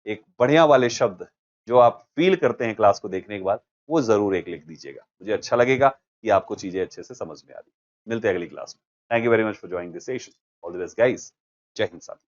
एक बढ़िया वाले शब्द जो आप फील करते हैं क्लास को देखने के बाद, वो जरूर एक लिख दीजिएगा। मुझे अच्छा लगेगा कि आपको चीजें अच्छे से समझ में आ रही। मिलते हैं अगली क्लास में। Thank you very much for joining this session. All the best guys. जय हिंद साथी।